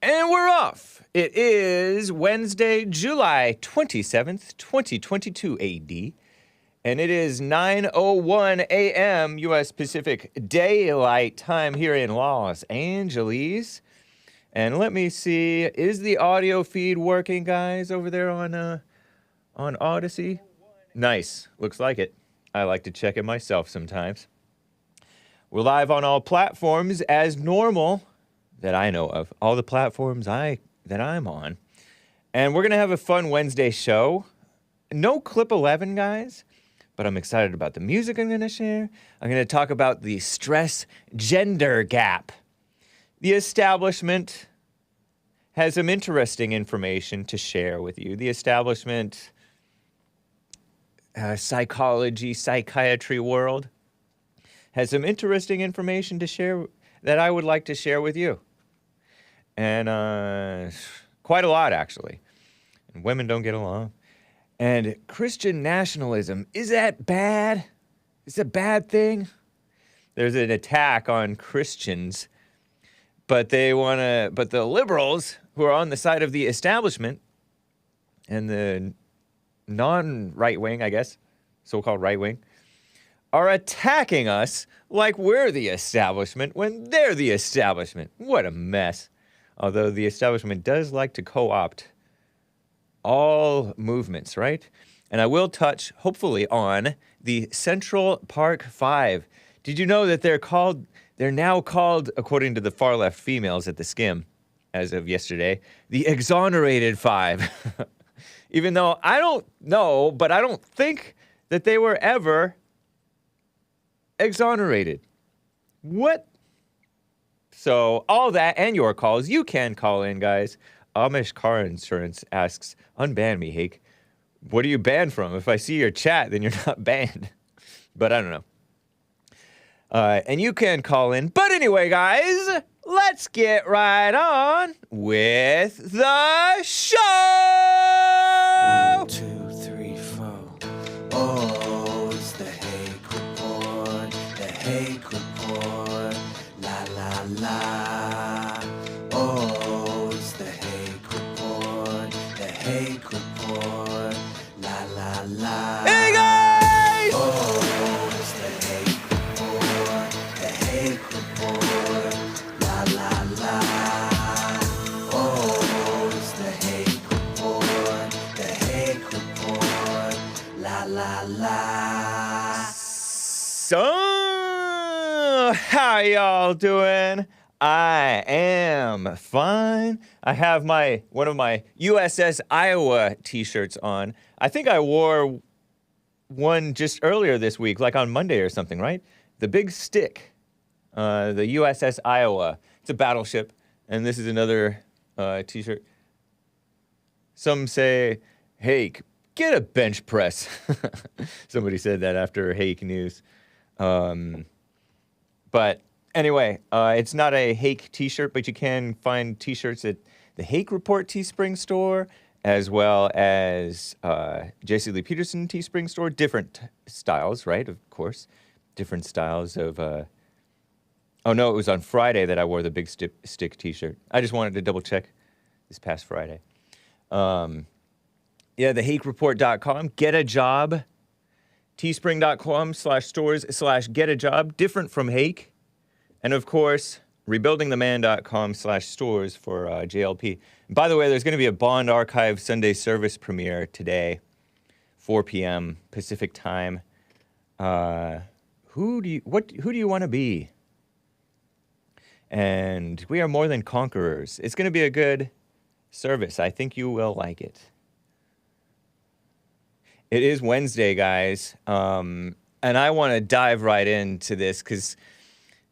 And we're off. It is Wednesday, July 27th, 2022 AD. And it is 9:01 a.m. U.S. Pacific Daylight Time here in Los Angeles. And let me see, is the audio feed working, guys, over there on Odyssey? Nice. Looks like it. I like to check it myself sometimes. We're live on all platforms as normal that I know of. All the platforms that I'm on. And we're going to have a fun Wednesday show. No Clip 11, guys. But I'm excited about the music I'm going to share. I'm going to talk about the stress gender gap. The establishment has some interesting information to share with you. The establishment, psychology, psychiatry world has some interesting information to share that I would like to share with you. And quite a lot, actually. And women don't get along. And Christian nationalism, is that bad? Is it a bad thing? There's an attack on Christians, but the liberals who are on the side of the establishment and the non-right wing, I guess, so-called right wing, are attacking us like we're the establishment when they're the establishment. What a mess. Although the establishment does like to co-opt all movements, right? And I will touch, hopefully, on the Central Park Five. Did you know that they're now called, according to the far left females at the Skim, as of yesterday, the exonerated Five. Even though I don't know, but I don't think that they were ever exonerated. What? So all that and your calls, you can call in, guys. Amish Car Insurance asks, unban me, Hake. What are you banned from? If I see your chat, then you're not banned. But I don't know. And you can call in. But anyway, guys, let's get right on with the show! 1, 2, 3, 4. Oh, it's the Hake Report. The Hake Report. La, la, la. Oh, it's the Hake Report. The Hake Report. La, la, la. Hey, guys! Oh, it's the Hake Report. The Hake Report. La, la, la. Oh, it's the Hake Report. The Hake Report. La, la, la. So, how y'all doing? I am fine. I have one of my USS Iowa t-shirts on. I think I wore one just earlier this week, like on Monday or something, right? The big stick, the USS Iowa. It's a battleship, and this is another t-shirt. Some say, Hake, get a bench press. Somebody said that after Hake News. But anyway, it's not a Hake t-shirt, but you can find t-shirts at the Hake Report Teespring store, as well as J.C. Lee Peterson Teespring store. Different styles, right? Of course. Different styles of... Oh, no, it was on Friday that I wore the big stick t-shirt. I just wanted to double-check this past Friday. Yeah, the HakeReport.com. Get a job. Teespring.com/stores/get a job. Different from Hake. And, of course, rebuildingtheman.com/stores for JLP. And by the way, there's going to be a Bond Archive Sunday service premiere today, 4 p.m. Pacific time. Who do you want to be? And we are more than conquerors. It's going to be a good service. I think you will like it. It is Wednesday, guys. And I want to dive right into this because...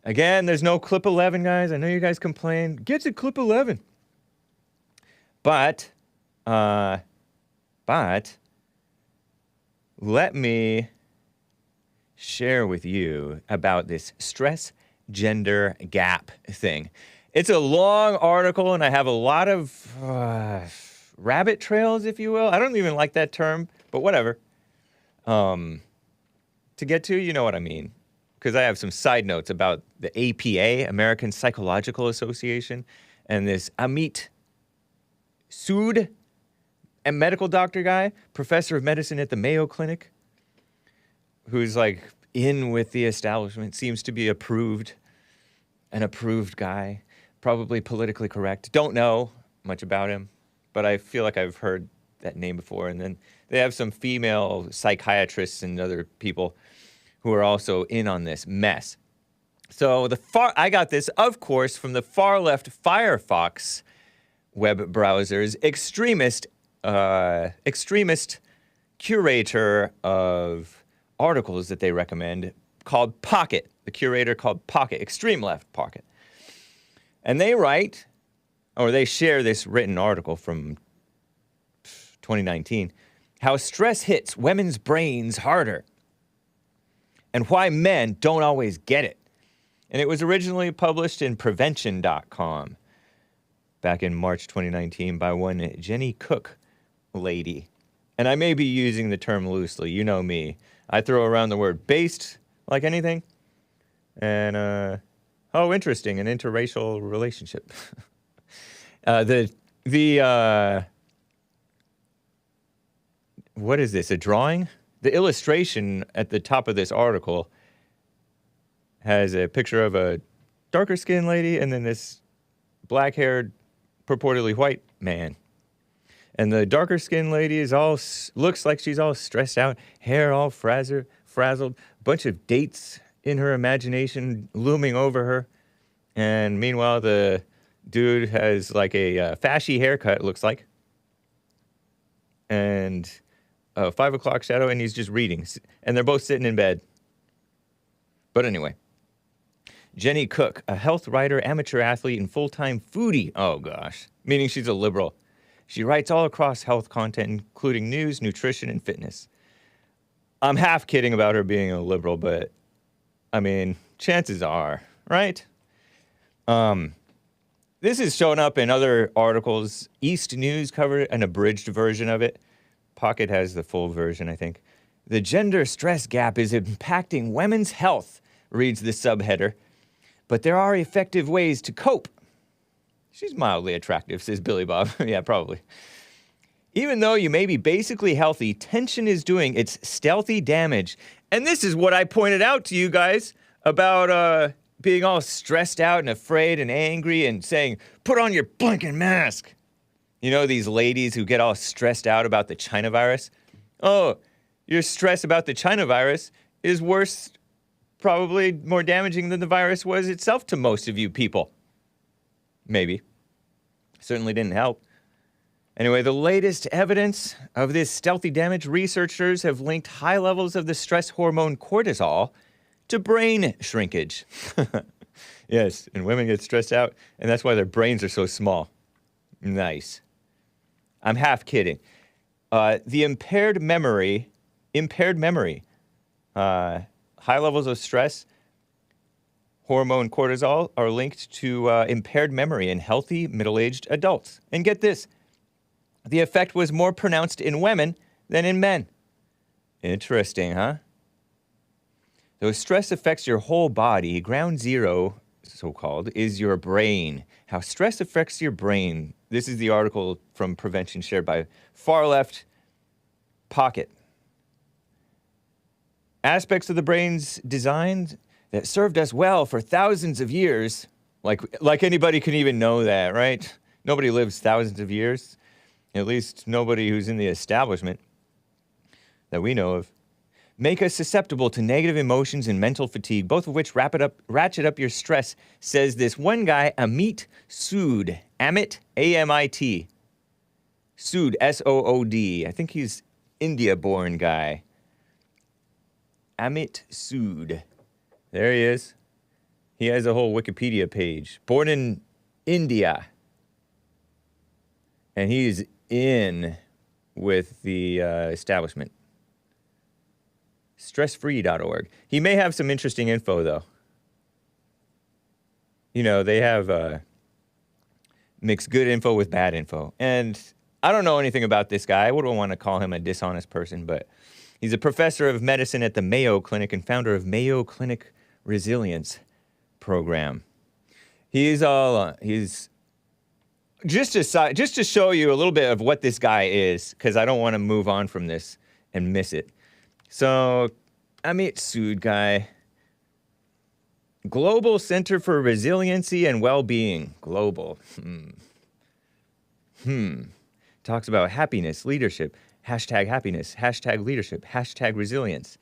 Again, there's no Clip 11, guys. I know you guys complain. Get to Clip 11. But let me share with you about this stress gender gap thing. It's a long article, and I have a lot of rabbit trails, if you will. I don't even like that term, but whatever. to get to? You know what I mean. Because I have some side notes about the APA, American Psychological Association, and this Amit Sood, a medical doctor guy, professor of medicine at the Mayo Clinic, who's like in with the establishment, seems to be an approved guy, probably politically correct. Don't know much about him, but I feel like I've heard that name before. And then they have some female psychiatrists and other people who are also in on this mess. So I got this, of course, from the far left Firefox web browser's extremist curator of articles that they recommend called Pocket. The curator called Pocket, extreme left Pocket. And they write, or they share this written article from 2019, how stress hits women's brains harder and why men don't always get it. And it was originally published in prevention.com back in March 2019 by one Jenny Cook lady. And I may be using the term loosely. You know me. I throw around the word based like anything. And, interesting, an interracial relationship. What is this, a drawing? The illustration at the top of this article has a picture of a darker skinned lady and then this black-haired, purportedly white man. And the darker skinned lady looks like she's all stressed out, hair all frazzled, bunch of dates in her imagination looming over her. And meanwhile, the dude has like a fashy haircut, it looks like. And a 5 o'clock shadow, and he's just reading. And they're both sitting in bed. But anyway. Jenny Cook, a health writer, amateur athlete, and full-time foodie. Oh, gosh. Meaning she's a liberal. She writes all across health content, including news, nutrition, and fitness. I'm half kidding about her being a liberal, but, I mean, chances are, right? This is showing up in other articles. East News covered an abridged version of it. Pocket has the full version, I think. The gender stress gap is impacting women's health, reads the subheader. But there are effective ways to cope. She's mildly attractive, says Billy Bob. Yeah, probably. Even though you may be basically healthy, tension is doing its stealthy damage. And this is what I pointed out to you guys about being all stressed out and afraid and angry and saying, put on your blinking mask. You know, these ladies who get all stressed out about the China virus? Oh, your stress about the China virus is worse, probably more damaging than the virus was itself to most of you people. Maybe. Certainly didn't help. Anyway, the latest evidence of this stealthy damage, researchers have linked high levels of the stress hormone cortisol to brain shrinkage. Yes, and women get stressed out, and that's why their brains are so small. Nice. I'm half kidding. The impaired memory, high levels of stress, hormone cortisol are linked to impaired memory in healthy middle-aged adults. And get this, the effect was more pronounced in women than in men. Interesting, huh? Though stress affects your whole body, ground zero, so-called, is your brain. How stress affects your brain. This is the article from Prevention shared by far left Pocket. Aspects of the brain's design that served us well for thousands of years. Like anybody can even know that, right? Nobody lives thousands of years. At least nobody who's in the establishment that we know of. Make us susceptible to negative emotions and mental fatigue, both of which ratchet up your stress, says this one guy, Amit Sood. Amit, A-M-I-T. Sood, S-O-O-D. I think he's India-born guy. Amit Sood. There he is. He has a whole Wikipedia page. Born in India. And he's in with the establishment. Stressfree.org. He may have some interesting info, though. You know, they have mixed good info with bad info. And I don't know anything about this guy. I wouldn't want to call him a dishonest person, but He's a professor of medicine at the Mayo Clinic and founder of Mayo Clinic Resilience Program. He's just to show you a little bit of what this guy is, because I don't want to move on from this and miss it. So, Amit Sood guy, Global Center for Resiliency and Well-Being, global. Talks about happiness, leadership, #happiness, #leadership, #resilience.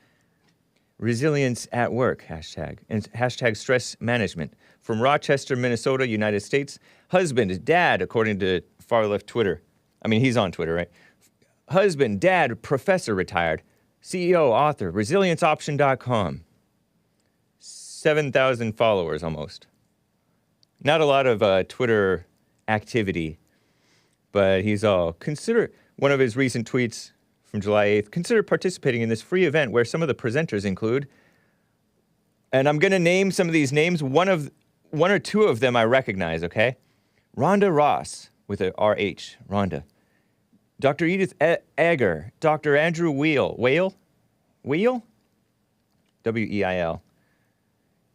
Resilience at work, #, and #stress management. From Rochester, Minnesota, United States. Husband, dad, according to far-left Twitter. I mean, he's on Twitter, right? Husband, dad, professor, retired. CEO, author, resilienceoption.com. 7,000 followers almost. Not a lot of Twitter activity, but he's all, consider, one of his recent tweets from July 8th, consider participating in this free event where some of the presenters include, and I'm going to name some of these names, one or two of them I recognize, okay? Rhonda Ross, with a R-H, Rhonda. Dr. Edith Egger, Dr. Andrew Weil? W-E-I-L.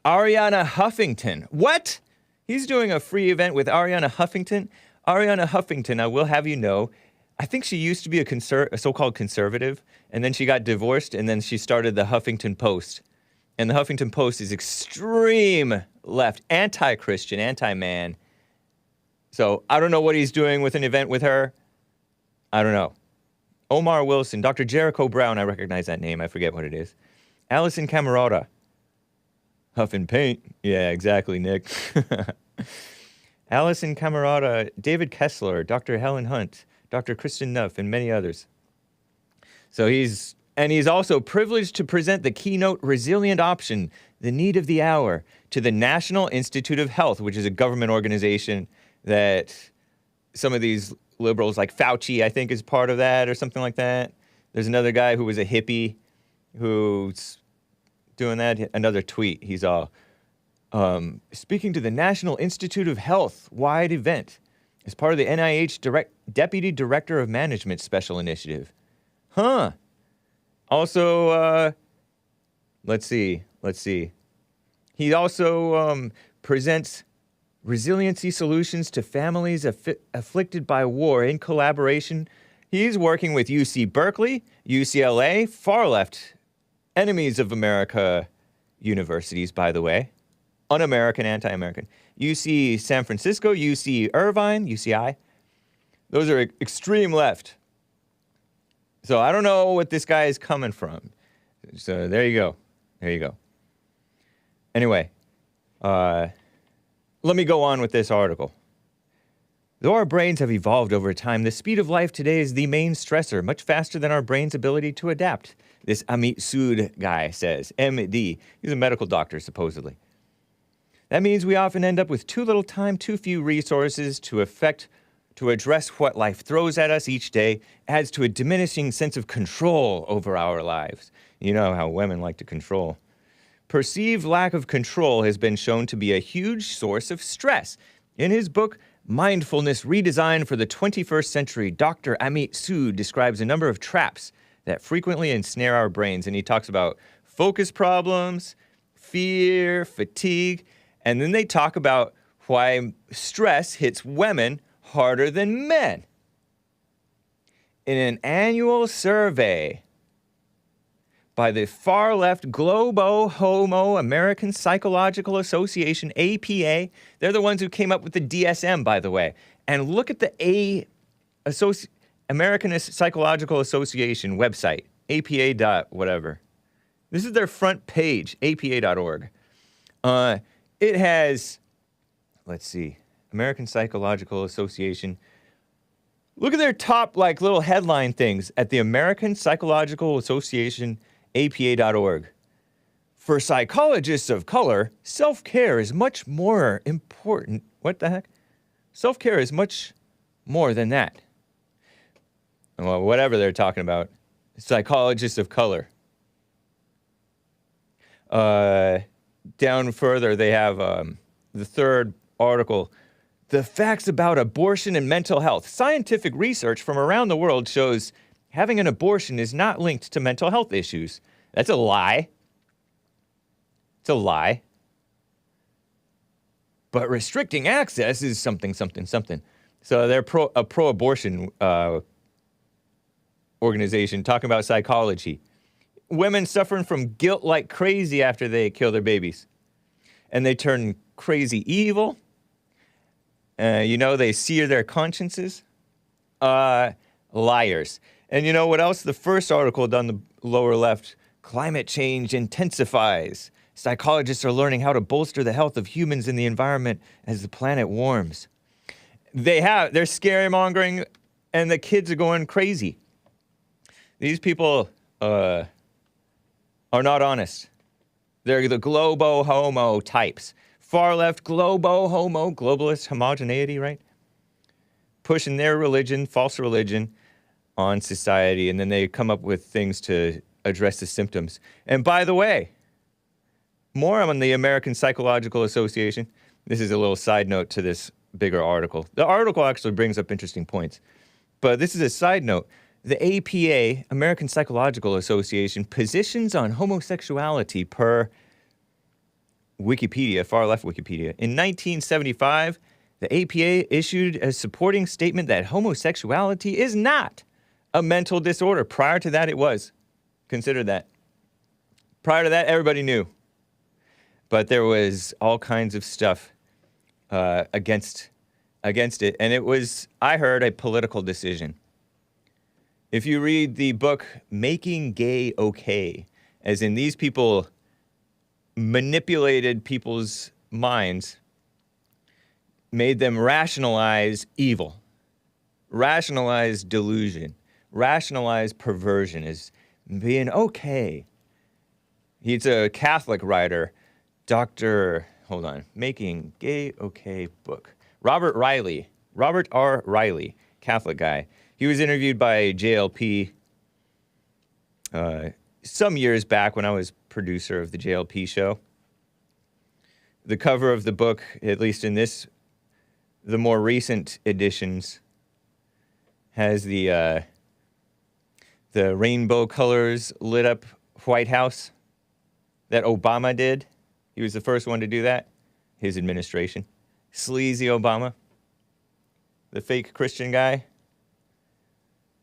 Ariana Huffington. What? He's doing a free event with Ariana Huffington? Ariana Huffington, I will have you know, I think she used to be a so-called conservative, and then she got divorced, and then she started the Huffington Post. And the Huffington Post is extreme left, anti-Christian, anti-man. So I don't know what he's doing with an event with her. I don't know. Omar Wilson, Dr. Jericho Brown, I recognize that name. I forget what it is. Allison Camerota. Huff and paint. Yeah, exactly, Nick. Allison Camerota, David Kessler, Dr. Helen Hunt, Dr. Kristen Nuff, and many others. So he's also privileged to present the keynote resilient option, the need of the hour, to the National Institute of Health, which is a government organization that some of these liberals, like Fauci, I think, is part of that or something like that. There's another guy who was a hippie who's doing that. Another tweet. He's all, speaking to the National Institute of Health wide event as part of the NIH Deputy Director of Management Special Initiative. Huh. Also, let's see. He also presents resiliency solutions to families afflicted by war in collaboration. He's working with UC Berkeley, UCLA, far left, enemies of America universities, by the way. Un-American, anti-American. UC San Francisco, UC Irvine, UCI. Those are extreme left. So I don't know what this guy is coming from. So there you go. Anyway, let me go on with this article. Though our brains have evolved over time, the speed of life today is the main stressor, much faster than our brain's ability to adapt. This Amit Sood guy says, MD. He's a medical doctor, supposedly. That means we often end up with too little time, too few resources to address what life throws at us each day, adds to a diminishing sense of control over our lives. You know how women like to control. Perceived lack of control has been shown to be a huge source of stress. In his book, Mindfulness Redesigned for the 21st Century, Dr. Amit Sood describes a number of traps that frequently ensnare our brains, and he talks about focus problems, fear, fatigue, and then they talk about why stress hits women harder than men. In an annual survey by the far-left globo-homo American Psychological Association, APA, they're the ones who came up with the DSM, by the way. And look at the American Psychological Association website, apa.whatever. This is their front page, apa.org. It has, let's see, American Psychological Association. Look at their top, little headline things at the American Psychological Association, apa.org. For psychologists of color, self-care is much more important. What the heck? Self-care is much more than that. Well, whatever they're talking about. Psychologists of color. Down further, they have the third article. The facts about abortion and mental health. Scientific research from around the world shows having an abortion is not linked to mental health issues. That's a lie. It's a lie. But restricting access is something, something, something. So they're a pro-abortion organization talking about psychology. Women suffering from guilt like crazy after they kill their babies. And they turn crazy evil. They sear their consciences. Liars. And you know what else? The first article down the lower left, climate change intensifies. Psychologists are learning how to bolster the health of humans and the environment as the planet warms. They're scaremongering, and the kids are going crazy. These people are not honest. They're the globo-homo types. Far left globo-homo, globalist homogeneity, right? Pushing their religion, false religion, on society, and then they come up with things to address the symptoms. And by the way, more on the American Psychological Association. This is a little side note to this bigger article. The article actually brings up interesting points, but this is a side note. The APA, American Psychological Association, positions on homosexuality per Wikipedia, far left Wikipedia. In 1975, the APA issued a supporting statement that homosexuality is not a mental disorder. Prior to that, it was. Consider that. Prior to that, everybody knew. But there was all kinds of stuff against it, and it was, I heard, a political decision. If you read the book Making Gay Okay, as in these people manipulated people's minds, made them rationalize evil, rationalize delusion, rationalize perversion as being okay. He's a Catholic writer, Making Gay Okay book. Robert R. Riley, Catholic guy. He was interviewed by JLP some years back when I was producer of the JLP show. The cover of the book, at least in the more recent editions, has the rainbow colors lit up White House that Obama did. He was the first one to do that. His administration. Sleazy Obama. The fake Christian guy.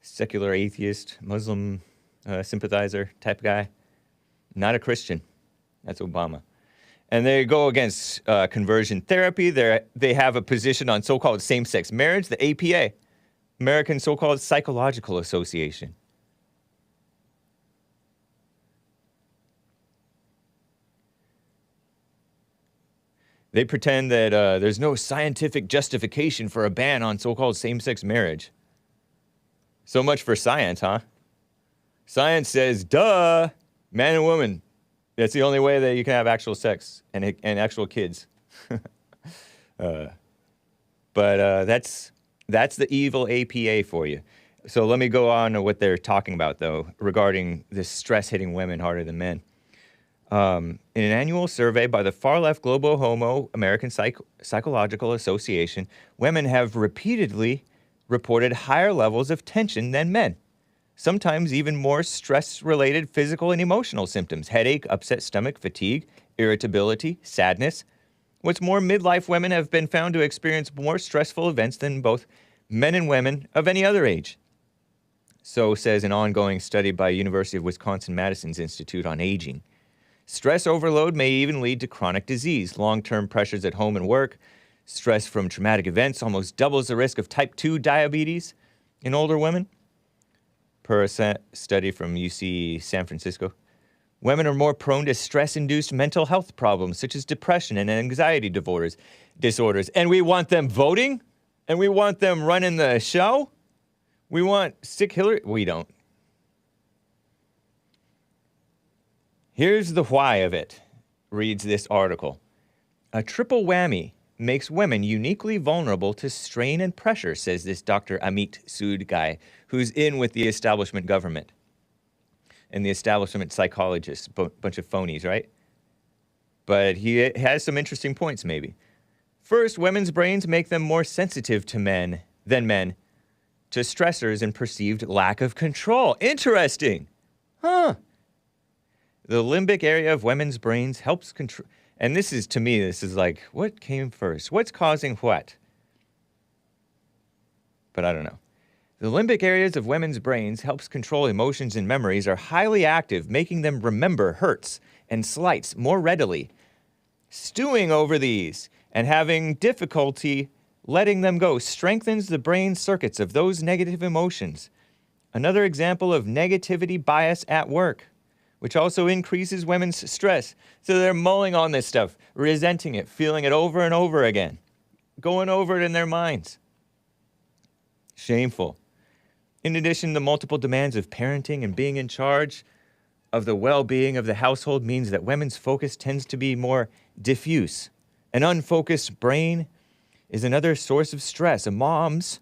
Secular atheist, Muslim sympathizer type guy. Not a Christian. That's Obama. And they go against conversion therapy. They have a position on so-called same-sex marriage, the APA, American so-called Psychological Association. They pretend that there's no scientific justification for a ban on so-called same-sex marriage. So much for science, huh? Science says, duh, man and woman. That's the only way that you can have actual sex and actual kids. But that's the evil APA for you. So let me go on to what they're talking about, though, regarding this stress hitting women harder than men. In an annual survey by the far-left globo-homo American Psychological Association, women have repeatedly reported higher levels of tension than men. Sometimes even more stress-related physical and emotional symptoms: headache, upset stomach, fatigue, irritability, sadness. What's more, midlife women have been found to experience more stressful events than both men and women of any other age. So says an ongoing study by University of Wisconsin-Madison's Institute on Aging. Stress overload may even lead to chronic disease, long-term pressures at home and work. Stress from traumatic events almost doubles the risk of type 2 diabetes in older women, per a study from UC San Francisco. Women are more prone to stress-induced mental health problems such as depression and anxiety disorders. And we want them voting? And we want them running the show? We want sick Hillary? We don't. Here's the why of it, reads this article. A triple whammy makes women uniquely vulnerable to strain and pressure, says this Dr. Amit Sood guy, who's in with the establishment government and the establishment psychologists, bunch of phonies, right? But he has some interesting points, maybe. First, women's brains make them more sensitive to men than men to stressors and perceived lack of control. Interesting. Huh. The limbic area of women's brains helps control. And this is, to me, this is like, what came first? What's causing what? But I don't know. The limbic areas of women's brains helps control emotions and memories are highly active, making them remember hurts and slights more readily. Stewing over these and having difficulty letting them go strengthens the brain circuits of those negative emotions. Another example of negativity bias at work, which also increases women's stress. So they're mulling on this stuff, resenting it, feeling it over and over again, going over it in their minds. Shameful. In addition, the multiple demands of parenting and being in charge of the well-being of the household means that women's focus tends to be more diffuse. An unfocused brain is another source of stress. A mom's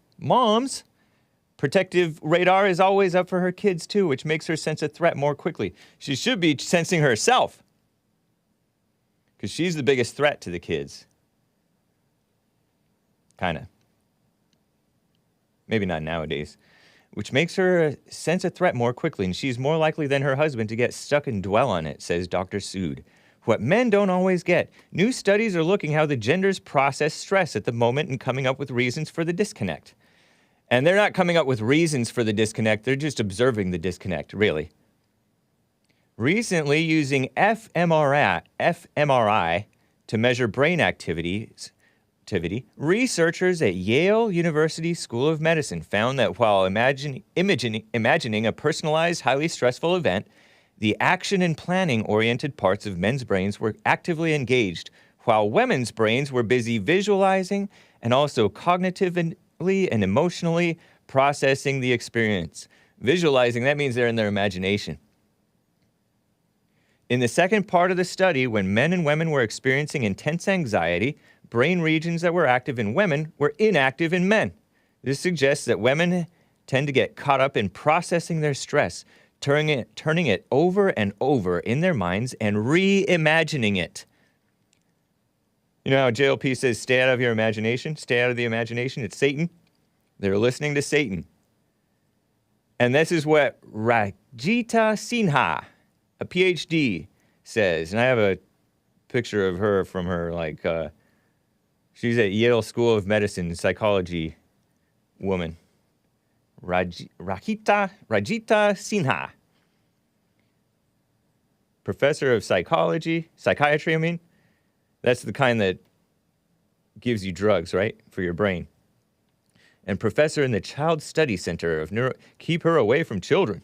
protective radar is always up for her kids too, which makes her sense a threat more quickly. She should be sensing herself, because she's the biggest threat to the kids. Kinda. Maybe not nowadays. Which makes her sense a threat more quickly, and she's more likely than her husband to get stuck and dwell on it, says Dr. Sood. What men don't always get. New studies are looking how the genders process stress at the moment and coming up with reasons for the disconnect. And they're not coming up with reasons for the disconnect, they're just observing the disconnect, really. Recently, using fMRI to measure brain activity, researchers at Yale University School of Medicine found that while imagining a personalized, highly stressful event, the action and planning-oriented parts of men's brains were actively engaged, while women's brains were busy visualizing and also cognitively and emotionally processing the experience. Visualizing, that means they're in their imagination. In the second part of the study, when men and women were experiencing intense anxiety, brain regions that were active in women were inactive in men. This suggests that women tend to get caught up in processing their stress, turning it over and over in their minds and reimagining it. You know how JLP says, stay out of your imagination? Stay out of the imagination. It's Satan. They're listening to Satan. And this is what Rajita Sinha, a PhD, says. And I have a picture of her from her, she's at Yale School of Medicine, psychology woman. Rajita Sinha. Professor of psychiatry, That's the kind that gives you drugs, right, for your brain. And professor in the Child Study Center of Keep her away from children.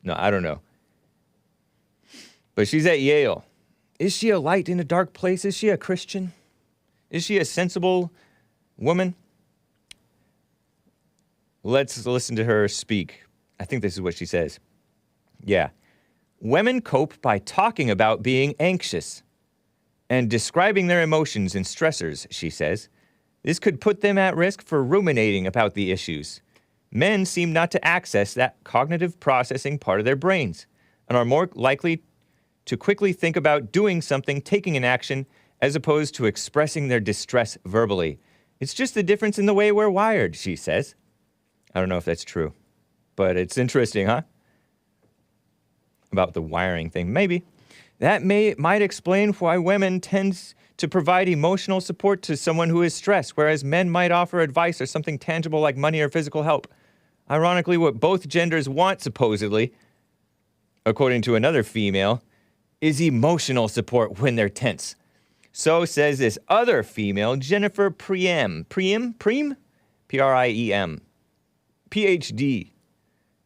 No, I don't know. But she's at Yale. Is she a light in a dark place? Is she a Christian? Is she a sensible woman? Let's listen to her speak. I think this is what she says. Yeah. Women cope by talking about being anxious and describing their emotions and stressors, she says. This could put them at risk for ruminating about the issues. Men seem not to access that cognitive processing part of their brains and are more likely to quickly think about doing something, taking an action, as opposed to expressing their distress verbally. It's just the difference in the way we're wired, she says. I don't know if that's true, but it's interesting, huh? About the wiring thing, maybe. That might explain why women tend to provide emotional support to someone who is stressed, whereas men might offer advice or something tangible like money or physical help. Ironically, what both genders want, supposedly, according to another female, is emotional support when they're tense. So says this other female, Jennifer Priem, P-R-I-E-M, PhD,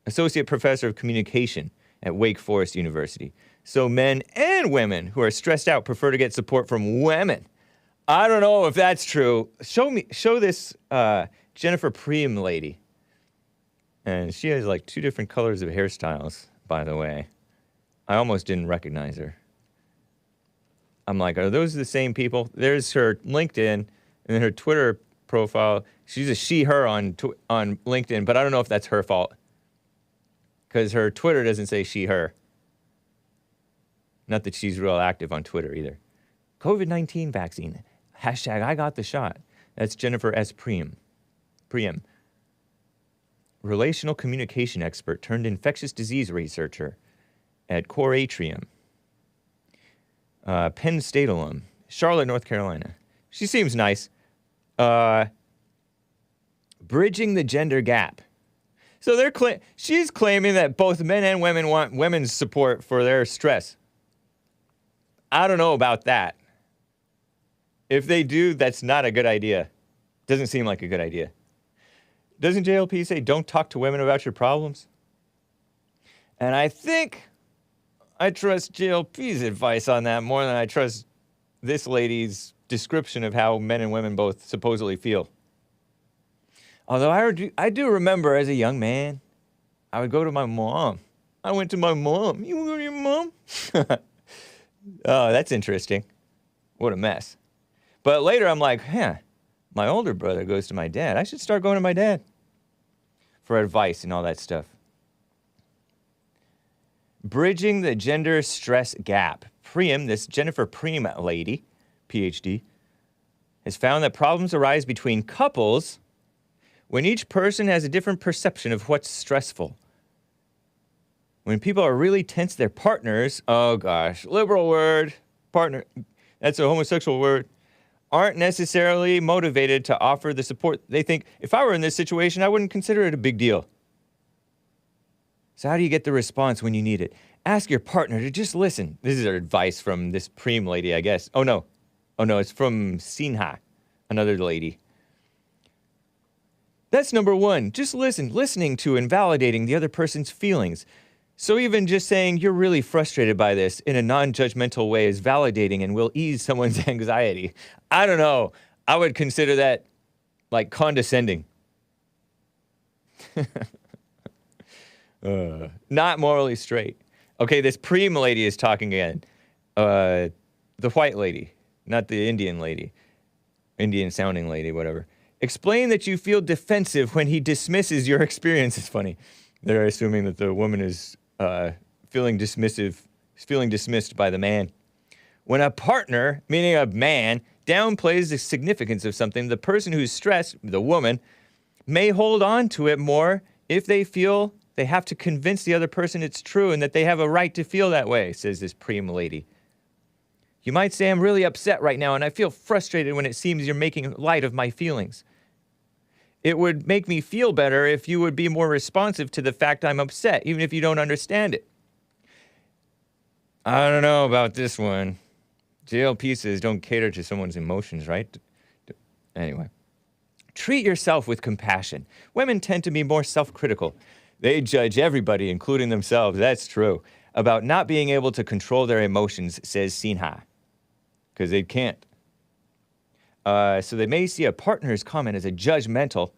Associate Professor of Communication at Wake Forest University. So men and women who are stressed out prefer to get support from women. I don't know if that's true. Show this Jennifer Priem lady. And she has like 2 different colors of hairstyles, by the way. I almost didn't recognize her. I'm like, are those the same people? There's her LinkedIn and then her Twitter profile. She's a she/her on LinkedIn, but I don't know if that's her fault. Because her Twitter doesn't say she/her. Not that she's real active on Twitter either. COVID-19 vaccine. # I got the shot. That's Jennifer S. Priem. relational communication expert turned infectious disease researcher at Core Atrium. Penn State alum. Charlotte, North Carolina. She seems nice. Bridging the gender gap. So she's claiming that both men and women want women's support for their stress. I don't know about that. If they do, that's not a good idea. Doesn't seem like a good idea. Doesn't JLP say don't talk to women about your problems? And I think I trust JLP's advice on that more than I trust this lady's description of how men and women both supposedly feel. Although I do remember as a young man, I would go to my mom. I went to my mom. You go to your mom? Oh, that's interesting. What a mess. But later I'm like, my older brother goes to my dad. I should start going to my dad for advice and all that stuff. Bridging the gender stress gap. Preem, this Jennifer Preem lady, PhD, has found that problems arise between couples when each person has a different perception of what's stressful. When people are really tense, their partners, oh gosh, liberal word, partner, that's a homosexual word, aren't necessarily motivated to offer the support. They think, if I were in this situation, I wouldn't consider it a big deal. So how do you get the response when you need it? Ask your partner to just listen. This is our advice from this Preem lady, I guess. Oh no, it's from Sinha, another lady. That's number one. Just listen. Listening to and validating the other person's feelings. So even just saying you're really frustrated by this in a non-judgmental way is validating and will ease someone's anxiety. I don't know. I would consider that like condescending. Not morally straight. Okay, this Preem lady is talking again. The white lady, not the Indian lady. Indian-sounding lady, whatever. Explain that you feel defensive when he dismisses your experience. It's funny. They're assuming that the woman is feeling dismissed by the man. When a partner, meaning a man, downplays the significance of something, the person who's stressed, the woman, may hold on to it more if they feel they have to convince the other person it's true and that they have a right to feel that way, says this Preem lady. You might say, I'm really upset right now and I feel frustrated when it seems you're making light of my feelings. It would make me feel better if you would be more responsive to the fact I'm upset, even if you don't understand it. I don't know about this one. JLP says don't cater to someone's emotions, right? Anyway. Treat yourself with compassion. Women tend to be more self-critical. They judge everybody, including themselves, that's true, about not being able to control their emotions, says Sinha. Because they can't. So they may see a partner's comment as a judgmental,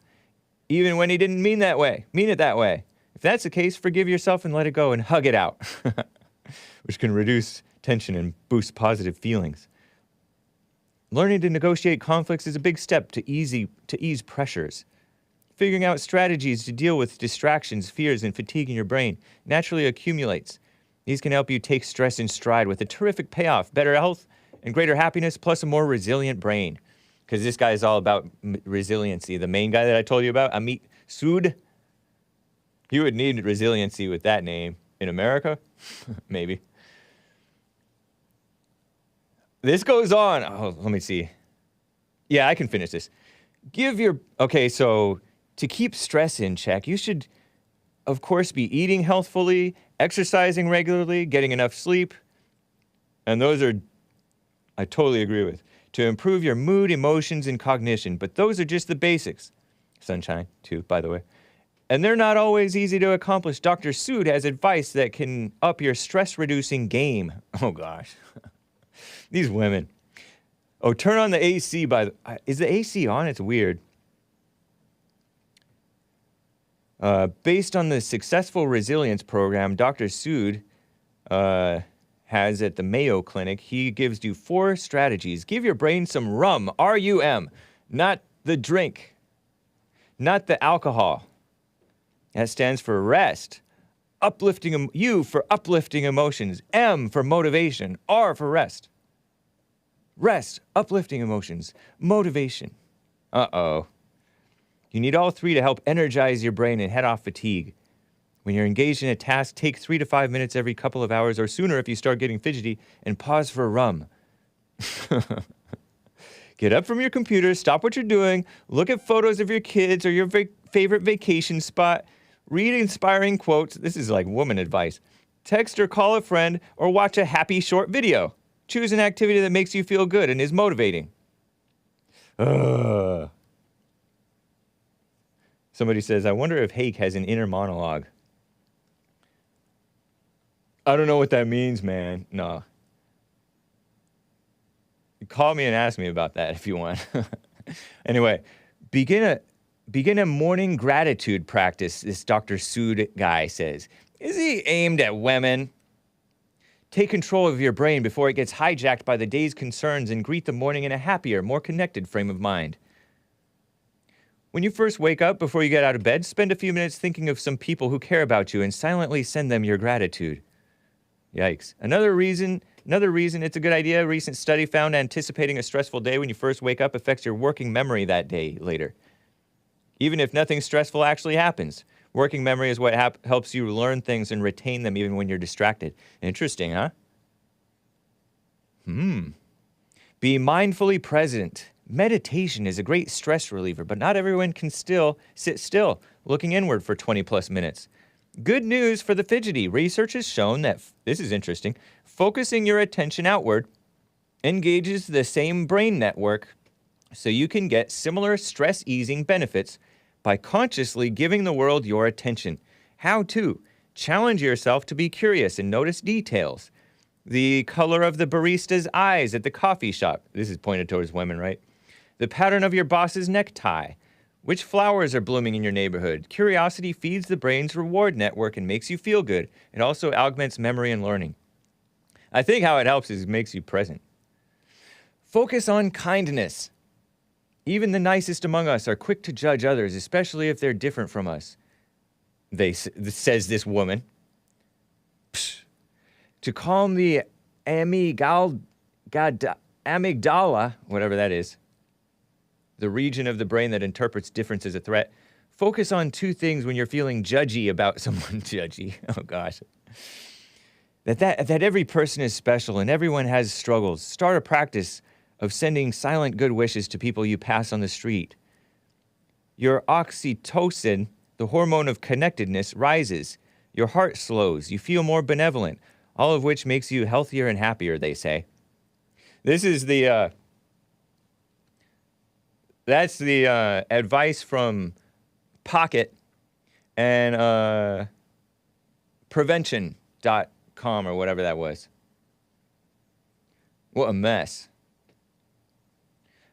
even when he didn't mean it that way. If that's the case, forgive yourself and let it go and hug it out, which can reduce tension and boost positive feelings. Learning to negotiate conflicts is a big step to ease pressures. Figuring out strategies to deal with distractions, fears, and fatigue in your brain naturally accumulates. These can help you take stress in stride with a terrific payoff, better health, and greater happiness, plus a more resilient brain. Because this guy is all about resiliency. The main guy that I told you about, Amit Sood, he would need resiliency with that name. In America? Maybe. This goes on. Oh, let me see. Yeah, I can finish this. Okay, so to keep stress in check, you should, of course, be eating healthfully, exercising regularly, getting enough sleep. And those are, I totally agree with, to improve your mood, emotions, and cognition. But those are just the basics. Sunshine, too, by the way. And they're not always easy to accomplish. Dr. Sood has advice that can up your stress-reducing game. Oh, gosh. These women. Oh, turn on the AC is the AC on? It's weird. Based on the successful resilience program Dr. Sood has at the Mayo Clinic, he gives you 4 strategies. Give your brain some rum, R-U-M, not the drink, not the alcohol. That stands for rest. U for uplifting emotions, M for motivation, R for rest. Rest, uplifting emotions, motivation. Uh-oh. You need all three to help energize your brain and head off fatigue. When you're engaged in a task, take 3 to 5 minutes every couple of hours or sooner if you start getting fidgety, and pause for rum. Get up from your computer, stop what you're doing, look at photos of your kids or your favorite vacation spot, read inspiring quotes. This is like woman advice. Text or call a friend or watch a happy short video. Choose an activity that makes you feel good and is motivating. Somebody says, I wonder if Hake has an inner monologue. I don't know what that means, man. No. Call me and ask me about that if you want. Anyway, begin a morning gratitude practice, this Dr. Sood guy says. Is he aimed at women? Take control of your brain before it gets hijacked by the day's concerns and greet the morning in a happier, more connected frame of mind. When you first wake up, before you get out of bed, spend a few minutes thinking of some people who care about you and silently send them your gratitude. Yikes. Another reason it's a good idea. A recent study found anticipating a stressful day when you first wake up affects your working memory that day later. Even if nothing stressful actually happens. Working memory is what helps you learn things and retain them even when you're distracted. Interesting, huh? Be mindfully present. Meditation is a great stress reliever, but not everyone can sit still, looking inward for 20 plus minutes. Good news for the fidgety. Research has shown that, this is interesting, focusing your attention outward engages the same brain network, so you can get similar stress-easing benefits by consciously giving the world your attention. How to? Challenge yourself to be curious and notice details. The color of the barista's eyes at the coffee shop. This is pointed towards women, right? The pattern of your boss's necktie. Which flowers are blooming in your neighborhood? Curiosity feeds the brain's reward network and makes you feel good. It also augments memory and learning. I think how it helps is it makes you present. Focus on kindness. Even the nicest among us are quick to judge others, especially if they're different from us. Says this woman. Psh. To calm the amygdala, whatever that is, the region of the brain that interprets difference as a threat, focus on 2 things when you're feeling judgy about someone. Judgy, oh gosh. That every person is special and everyone has struggles. Start a practice of sending silent good wishes to people you pass on the street. Your oxytocin, the hormone of connectedness, rises. Your heart slows. You feel more benevolent, all of which makes you healthier and happier, they say. This is the, that's the advice from Pocket and prevention.com or whatever that was. What a mess.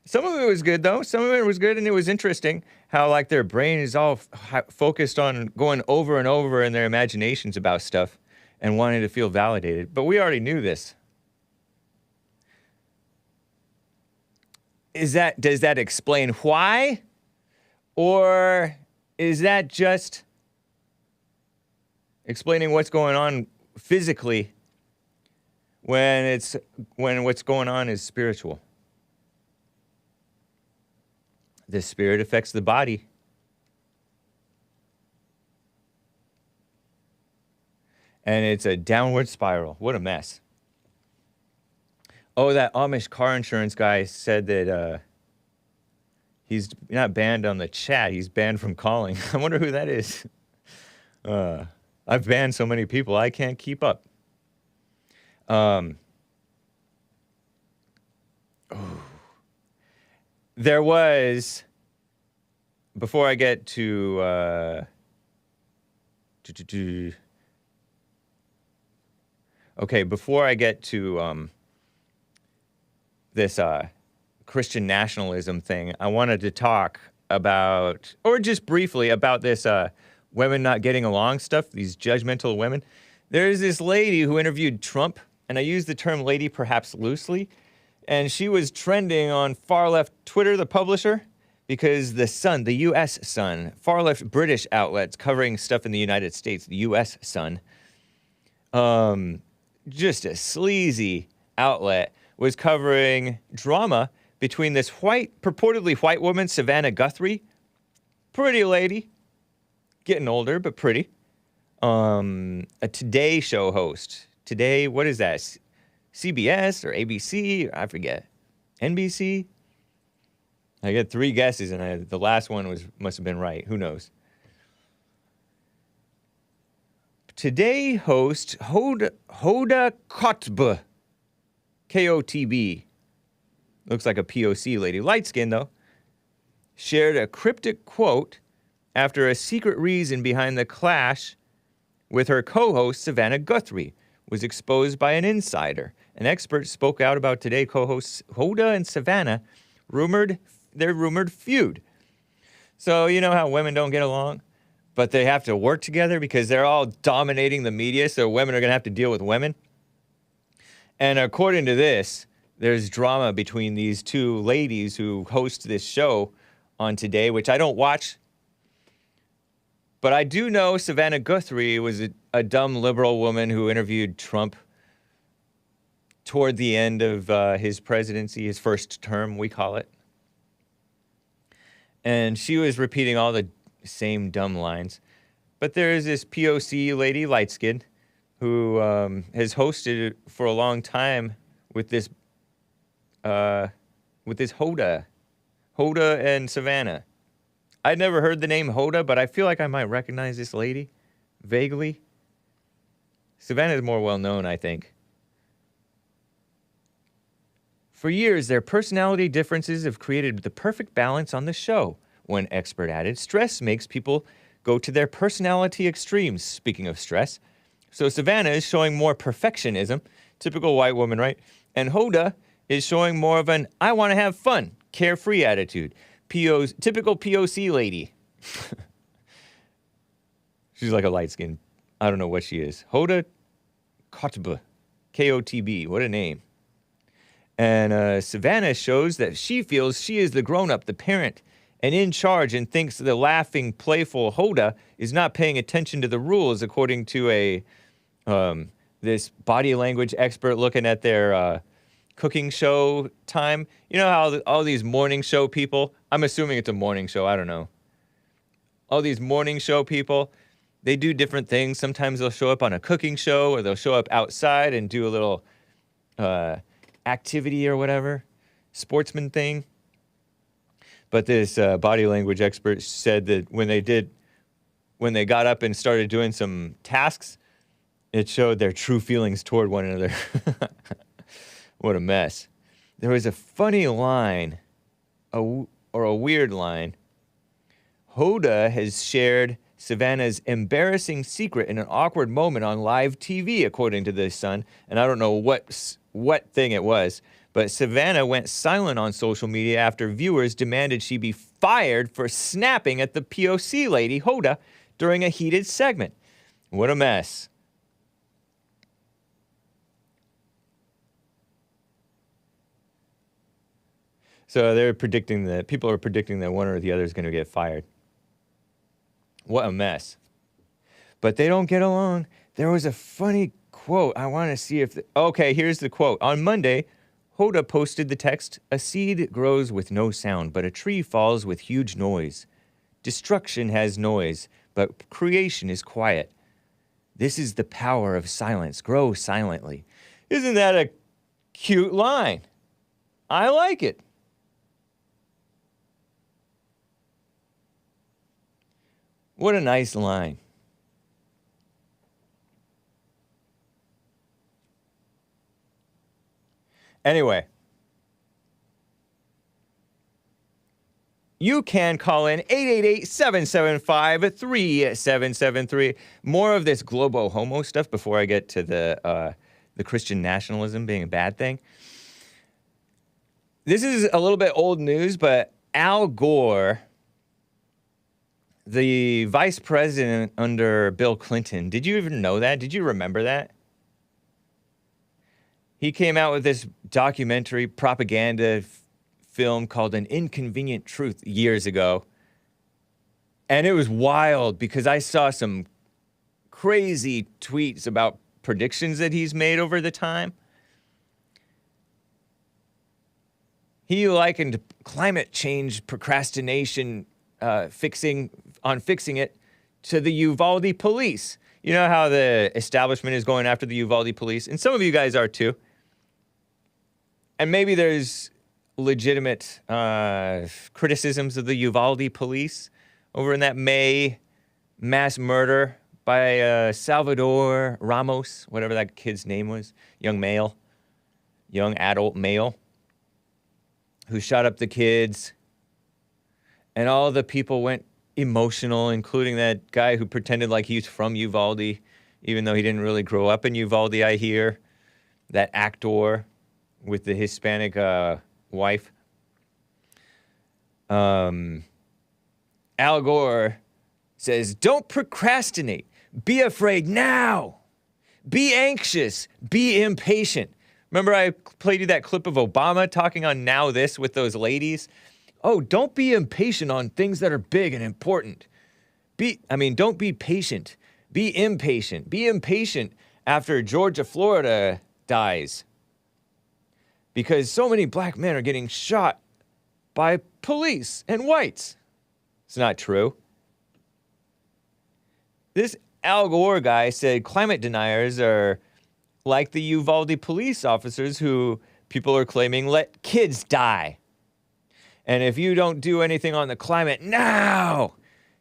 Some of it was good, though. Some of it was good, and it was interesting how, like, their brain is all focused on going over and over in their imaginations about stuff and wanting to feel validated. But we already knew this. Does that explain why? Or is that just explaining what's going on physically when what's going on is spiritual? The spirit affects the body. And it's a downward spiral. What a mess. Oh, that Amish car insurance guy said that he's not banned on the chat. He's banned from calling. I wonder who that is. I've banned so many people, I can't keep up. There was, before I get to, before I get to this Christian nationalism thing, I wanted to talk about, or just briefly, about this women not getting along stuff, these judgmental women. There's this lady who interviewed Trump, and I use the term lady perhaps loosely, and she was trending on far-left Twitter, the publisher, because the Sun, the U.S. Sun, far-left British outlets covering stuff in the United States, the U.S. Sun, just a sleazy outlet, was covering drama between this purportedly white woman, Savannah Guthrie, Pretty lady. Getting older, but pretty. A Today Show host. Today, what is that? CBS or ABC? I forget. NBC? I get 3 guesses, and the last one must have been right. Who knows? Today host Hoda Kotb. Kotb. Looks like a POC lady. Light skin, though. Shared a cryptic quote after a secret reason behind the clash with her co-host Savannah Guthrie was exposed by an insider. An expert spoke out about Today co-hosts Hoda and Savannah their rumored feud. So you know how women don't get along, but they have to work together because they're all dominating the media, so women are going to have to deal with women. And according to this, there's drama between these 2 ladies who host this show on Today, which I don't watch. But I do know Savannah Guthrie was a dumb liberal woman who interviewed Trump toward the end of his presidency, his first term, we call it. And she was repeating all the same dumb lines. But there is this POC lady, light-skinned, who has hosted for a long time with this Hoda and Savannah. I'd never heard the name Hoda, but I feel like I might recognize this lady vaguely. Savannah is more well-known, I think. For years, their personality differences have created the perfect balance on the show. One expert added, stress makes people go to their personality extremes, speaking of stress. So Savannah is showing more perfectionism, typical white woman, right? And Hoda is showing more of an I want to have fun, carefree attitude. Typical POC lady. She's like a light-skinned, I don't know what she is. Hoda Kotb, Kotb, what a name. And Savannah shows that she feels she is the grown-up, the parent, and in charge, and thinks the laughing, playful Hoda is not paying attention to the rules, according to this body language expert looking at their cooking show time. You know how all these morning show people, I'm assuming it's a morning show, I don't know. All these morning show people, they do different things. Sometimes they'll show up on a cooking show, or they'll show up outside and do a little activity or whatever, sportsman thing. But this body language expert said that when they got up and started doing some tasks, it showed their true feelings toward one another. What a mess. There was a funny line, or a weird line. Hoda has shared Savannah's embarrassing secret in an awkward moment on live TV, according to The Sun. And I don't know what thing it was, but Savannah went silent on social media after viewers demanded she be fired for snapping at the POC lady, Hoda, during a heated segment. What a mess. So people are predicting that one or the other is going to get fired. What a mess. But they don't get along. There was a funny quote. I want to see if... Okay, here's the quote. On Monday, Hoda posted the text, "A seed grows with no sound, but a tree falls with huge noise. Destruction has noise, but creation is quiet. This is the power of silence. Grow silently." Isn't that a cute line? I like it. What a nice line. Anyway, you can call in 888-775-3773. More of this globo-homo stuff before I get to the Christian nationalism being a bad thing. This is a little bit old news, but Al Gore, the vice president under Bill Clinton, did you even know that? Did you remember that? He came out with this documentary propaganda film called An Inconvenient Truth years ago. And it was wild because I saw some crazy tweets about predictions that he's made over the time. He likened climate change procrastination fixing it to the Uvalde police. You know how the establishment is going after the Uvalde police? And some of you guys are too. And maybe there's legitimate criticisms of the Uvalde police over in that May mass murder by Salvador Ramos, whatever that kid's name was, young adult male, who shot up the kids. And all the people went emotional, including that guy who pretended like he's from Uvalde, even though he didn't really grow up in Uvalde, I hear. That actor with the Hispanic wife. Al Gore says, don't procrastinate. Be afraid now. Be anxious. Be impatient. Remember I played you that clip of Obama talking on Now This with those ladies? Oh, don't be impatient on things that are big and important. Don't be patient. Be impatient. Be impatient after Georgia, Florida dies. Because so many black men are getting shot by police and whites. It's not true. This Al Gore guy said climate deniers are like the Uvalde police officers who people are claiming let kids die. And if you don't do anything on the climate now,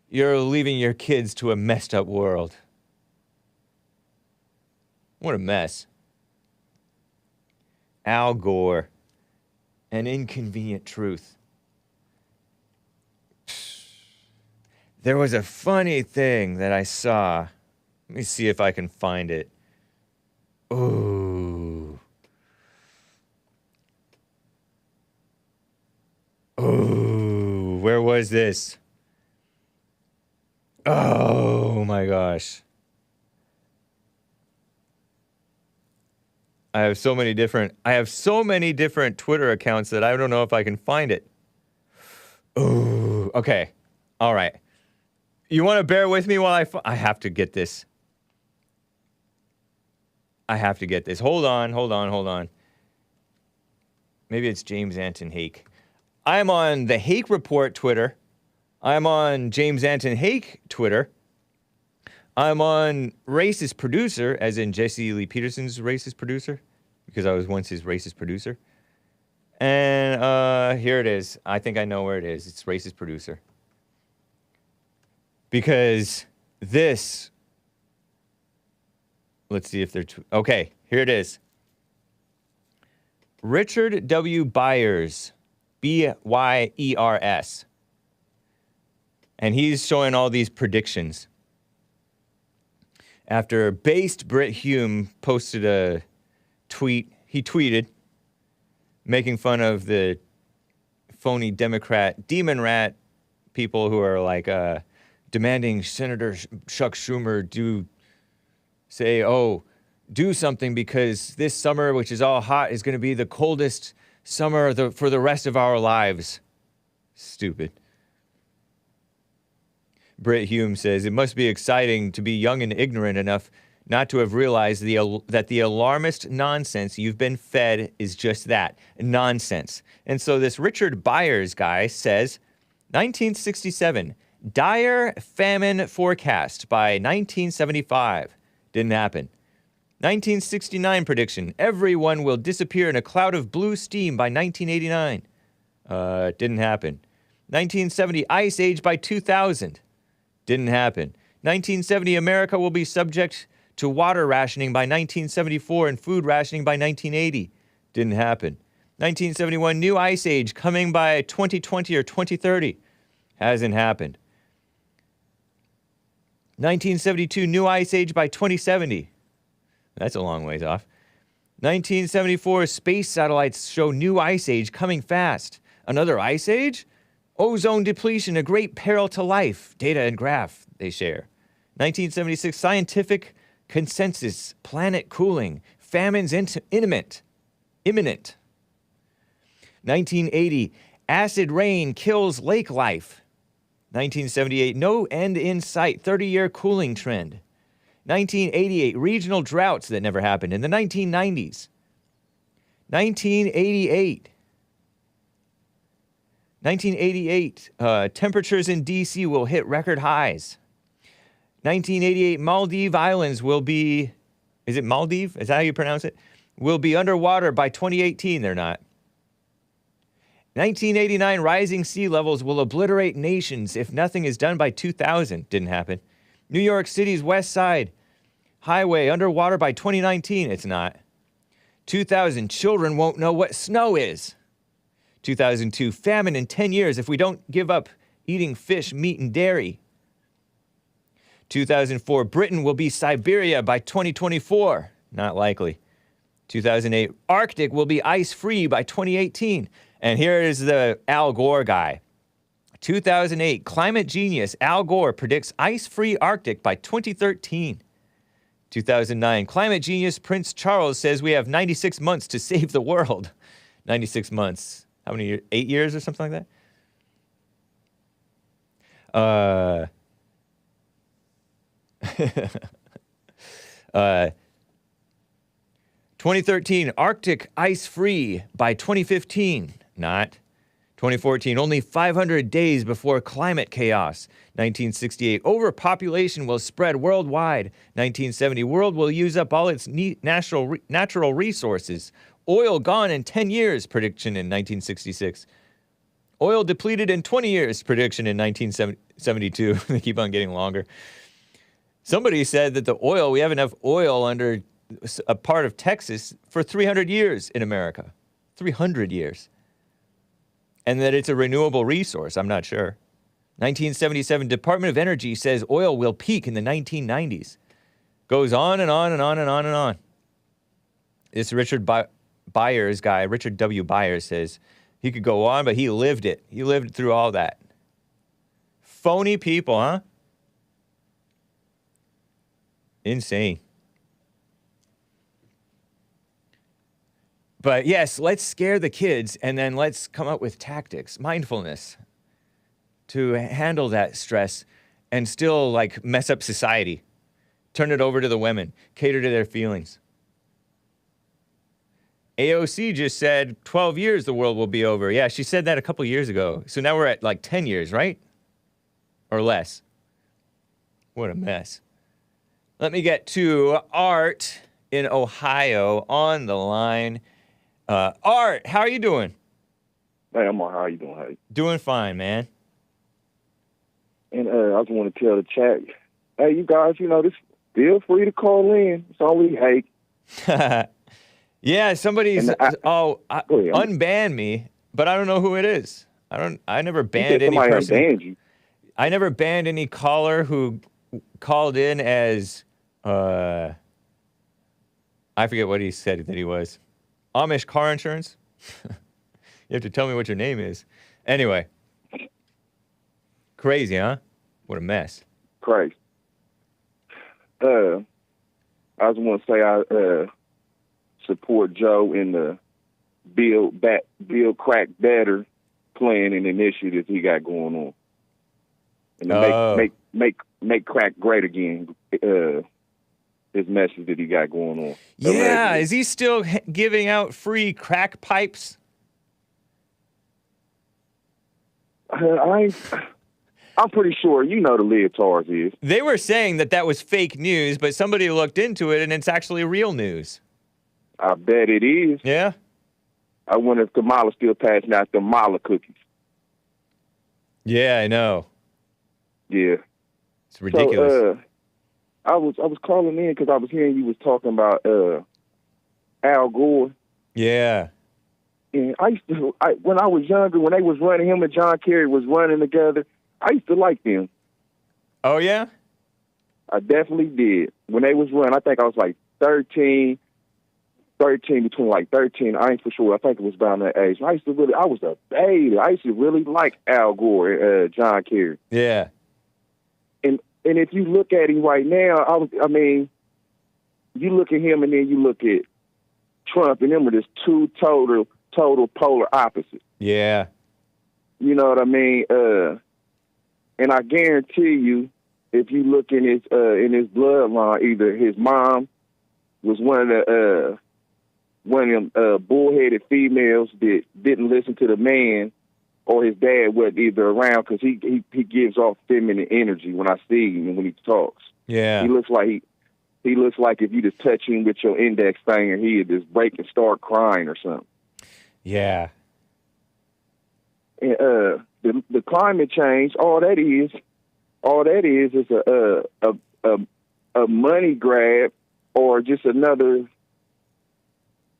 you're leaving your kids to a messed up world. What a mess. Al Gore. An inconvenient truth. There was a funny thing that I saw. Let me see if I can find it. Ooh. Ooh, where was this? Oh my gosh. I have so many different Twitter accounts that I don't know if I can find it. Ooh, okay. All right. You want to bear with me while I have to get this. Hold on. Maybe it's James Anton Hake. I'm on the Hake Report Twitter. I'm on James Anton Hake Twitter. I'm on Racist Producer, as in Jesse Lee Peterson's Racist Producer, because I was once his Racist Producer. And here it is. I think I know where it is. It's Racist Producer. Because this... Let's see if they're... Okay, here it is. Richard W. Byers, Byers. And he's showing all these predictions. After based Brit Hume posted a tweet, he tweeted, making fun of the phony Democrat, demon rat people who are like demanding Senator Chuck Schumer do something because this summer, which is all hot, is going to be the coldest summer for the rest of our lives. Stupid. Brit Hume says, it must be exciting to be young and ignorant enough not to have realized that the alarmist nonsense you've been fed is just that, nonsense. And so this Richard Byers guy says, 1967, dire famine forecast by 1975. Didn't happen. 1969 prediction, everyone will disappear in a cloud of blue steam by 1989. Didn't happen. 1970, ice age by 2000. Didn't happen. 1970, America will be subject to water rationing by 1974 and food rationing by 1980. Didn't happen. 1971, new ice age coming by 2020 or 2030. Hasn't happened. 1972, new ice age by 2070. That's a long ways off. 1974, space satellites show new ice age coming fast. Another ice age? Ozone depletion, a great peril to life. Data and graph they share. 1976, scientific consensus, planet cooling, famines imminent. 1980, acid rain kills lake life. 1978, no end in sight, 30-year cooling trend. 1988, regional droughts that never happened in the 1990s. 1988, 1988, temperatures in D.C. will hit record highs. 1988, Maldive Islands will be, is it Maldive? Is that how you pronounce it? Will be underwater by 2018. They're not. 1989, rising sea levels will obliterate nations if nothing is done by 2000. Didn't happen. New York City's West Side Highway underwater by 2019. It's not. 2000, children won't know what snow is. 2002, famine in 10 years if we don't give up eating fish, meat, and dairy. 2004, Britain will be Siberia by 2024. Not likely. 2008, Arctic will be ice-free by 2018. And here is the Al Gore guy. 2008, climate genius Al Gore predicts ice-free Arctic by 2013. 2009, climate genius Prince Charles says we have 96 months to save the world. 96 months. How many years? 8 years or something like that? 2013, Arctic ice-free by 2015. Not. 2014, only 500 days before climate chaos. 1968, overpopulation will spread worldwide. 1970, world will use up all its natural resources. Oil gone in 10 years, prediction in 1966. Oil depleted in 20 years, prediction in 1972. They keep on getting longer. Somebody said that we have enough oil under a part of Texas for 300 years in America. 300 years. And that it's a renewable resource. I'm not sure. 1977, Department of Energy says oil will peak in the 1990s. Goes on and on and on and on and on. This Richard Byers guy, Richard W. Byers, says he could go on, but he lived it. He lived through all that. Phony people, huh? Insane. But yes, let's scare the kids and then let's come up with tactics, mindfulness, to handle that stress and still like mess up society. Turn it over to the women, cater to their feelings. AOC just said 12 years the world will be over. Yeah, she said that a couple years ago. So now we're at like 10 years, right? Or less. What a mess. Let me get to Art in Ohio on the line. Art, how are you doing? Hey, I'm all right. How you doing, Hake? Doing fine, man. And I just want to tell the chat, hey, you guys, this feel free to call in. It's only Hake. Yeah, somebody's unbanned me, but I don't know who it is. I never banned any person. Unbanned you. I never banned any caller who called in as I forget what he said that he was. Amish car insurance? You have to tell me what your name is. Anyway. Crazy, huh? What a mess. Crazy. I just want to say I support Joe in the Build Crack Better plan and initiative he got going on. And to make crack great again. His message that he got going on. Yeah, is he still giving out free crack pipes? I'm pretty sure you know the leotards is. They were saying that was fake news, but somebody looked into it and it's actually real news. I bet it is. Yeah? I wonder if Kamala's still passing out the mala cookies. Yeah, I know. Yeah. It's ridiculous. So, I was calling in because I was hearing you was talking about Al Gore. Yeah. And when I was younger, when they was running, him and John Kerry was running together, I used to like them. Oh, yeah? I definitely did. When they was running, I think I was like 13, between like 13, I ain't for sure. I think it was around that age. I was a baby. I used to really like Al Gore and John Kerry. Yeah. And if you look at him right now, I mean, you look at him and then you look at Trump, and them are just two total polar opposites. Yeah. You know what I mean? And I guarantee you, if you look in his bloodline, either his mom was one of them bullheaded females that didn't listen to the man or his dad wasn't either around, because he gives off feminine energy when I see him and when he talks. Yeah. He looks like if you just touch him with your index finger, he'd just break and start crying or something. Yeah. And the climate change, all that is a money grab, or just another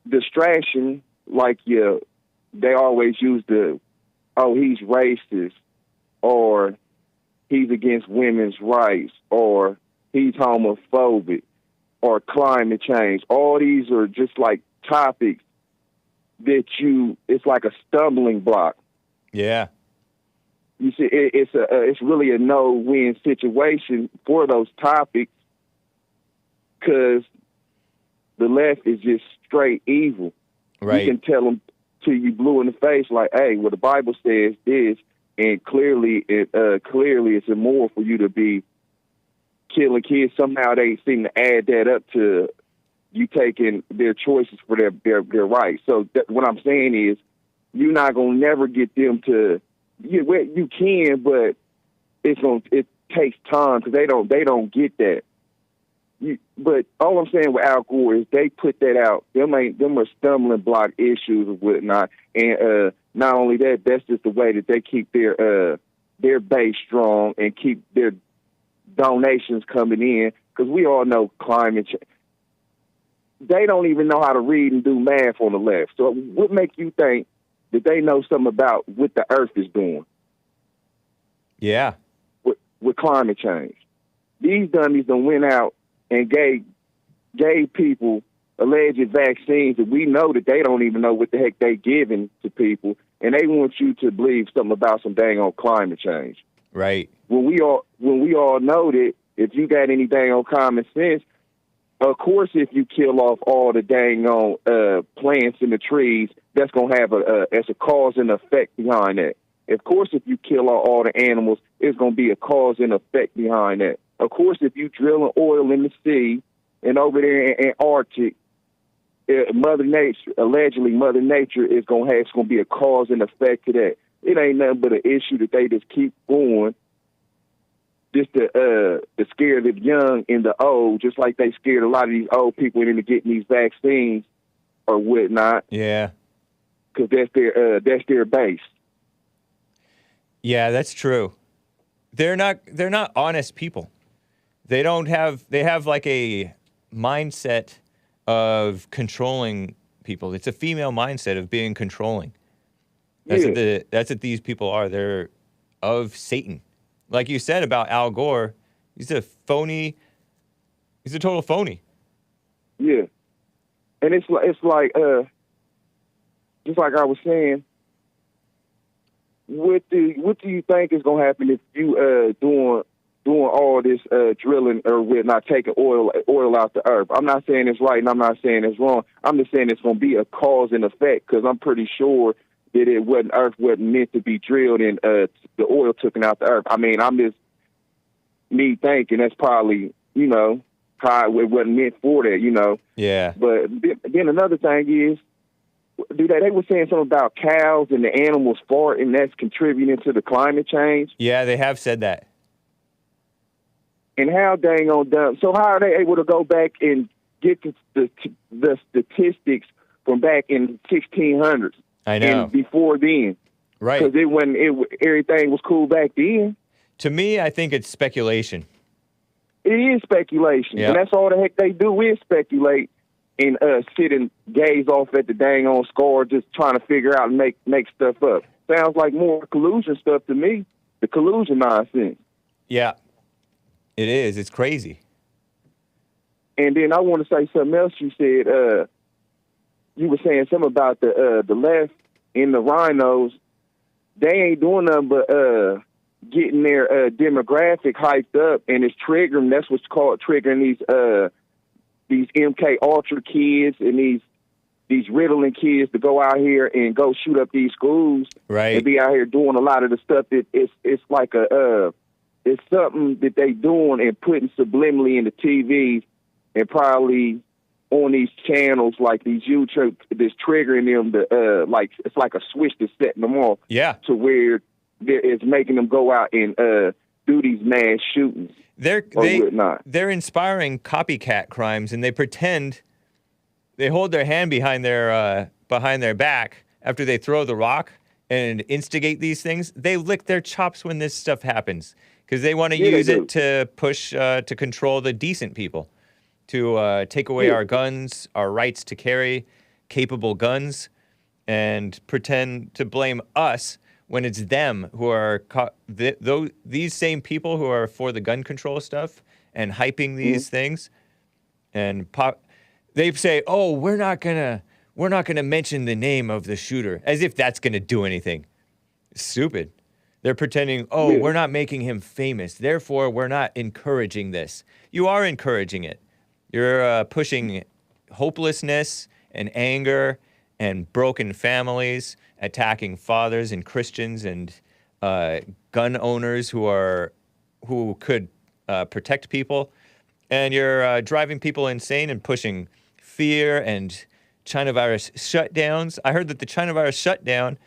distraction. Like they always use he's racist, or he's against women's rights, or he's homophobic, or climate change. All these are just like topics that it's like a stumbling block. Yeah. You see, it's really a no-win situation for those topics, because the left is just straight evil. Right. You can tell them till you blue in the face, like, hey, well, the Bible says this, and clearly it's immoral for you to be killing kids. Somehow they seem to add that up to you taking their choices for their rights. So what I'm saying is, you're not gonna never get them to. You can, but it takes time, because they don't get that. But all I'm saying with Al Gore is they put that out. Them are stumbling block issues and whatnot. And not only that, that's just the way that they keep their base strong and keep their donations coming in. Because we all know climate change. They don't even know how to read and do math on the left. So what makes you think that they know something about what the earth is doing? Yeah. With climate change. These dummies done went out and gave people alleged vaccines that we know that they don't even know what the heck they giving to people, and they want you to believe something about some dang on climate change. Right. When we all know that if you got any dang on common sense, of course, if you kill off all the dang on plants in the trees, that's gonna have as a cause and effect behind that. Of course, if you kill all the animals, it's gonna be a cause and effect behind that. Of course, if you drill oil in the sea and over there in Antarctic, Mother Nature is gonna be a cause and effect to that. It ain't nothing but an issue that they just keep going, just to scare the young and the old, just like they scared a lot of these old people into getting these vaccines or whatnot. Yeah. Because that's their base. Yeah, that's true. They're not honest people. They have like a mindset of controlling people. It's a female mindset of being controlling. That's what these people are. They're of Satan. Like you said about Al Gore, he's a phony. He's a total phony. Yeah, and it's like just like I was saying. What do you think is gonna happen if you doing all this drilling or with not taking oil out the earth? I'm not saying it's right and I'm not saying it's wrong. I'm just saying it's gonna be a cause and effect, because I'm pretty sure that Earth wasn't meant to be drilled and the oil taken out the earth. I mean, I'm just me thinking that's probably how it wasn't meant for that. Yeah. But then another thing is, they were saying something about cows and the animals fart, and that's contributing to the climate change. Yeah, they have said that. And how dang on dumb. So how are they able to go back and get the statistics from back in 1600s? I know. And before then. Right. Because everything was cool back then. To me, I think it's speculation. It is speculation. Yep. And that's all the heck they do is speculate and sit and gaze off at the dang on score, just trying to figure out and make stuff up. Sounds like more collusion stuff to me. The collusion nonsense. Yeah, it is. It's crazy. And then I want to say something else. You said you were saying something about the left and the rhinos. They ain't doing nothing but getting their demographic hyped up, and it's triggering. That's what's called triggering these MK Ultra kids and these Ritalin kids to go out here and go shoot up these schools, right? And be out here doing a lot of the stuff that it's like it's something that they doing and putting subliminally in the TVs and probably on these channels, like these YouTube, that's triggering them to like it's like a switch that's setting them off. Yeah. To where it's making them go out and do these mass shootings. They're inspiring copycat crimes, and they pretend they hold their hand behind their back after they throw the rock and instigate these things. They lick their chops when this stuff happens because they want to use it to push to control the decent people, to take away our guns, our rights to carry capable guns, and pretend to blame us when it's them who are these same people who are for the gun control stuff and hyping these things, and they say, "Oh, we're not gonna mention the name of the shooter," as if that's gonna do anything. Stupid. They're pretending, "Oh, we're not making him famous, therefore we're not encouraging this." You are encouraging it. You're pushing hopelessness and anger and broken families, attacking fathers and Christians and gun owners who could protect people, and you're driving people insane and pushing fear and China virus shutdowns. I heard that the China virus shutdown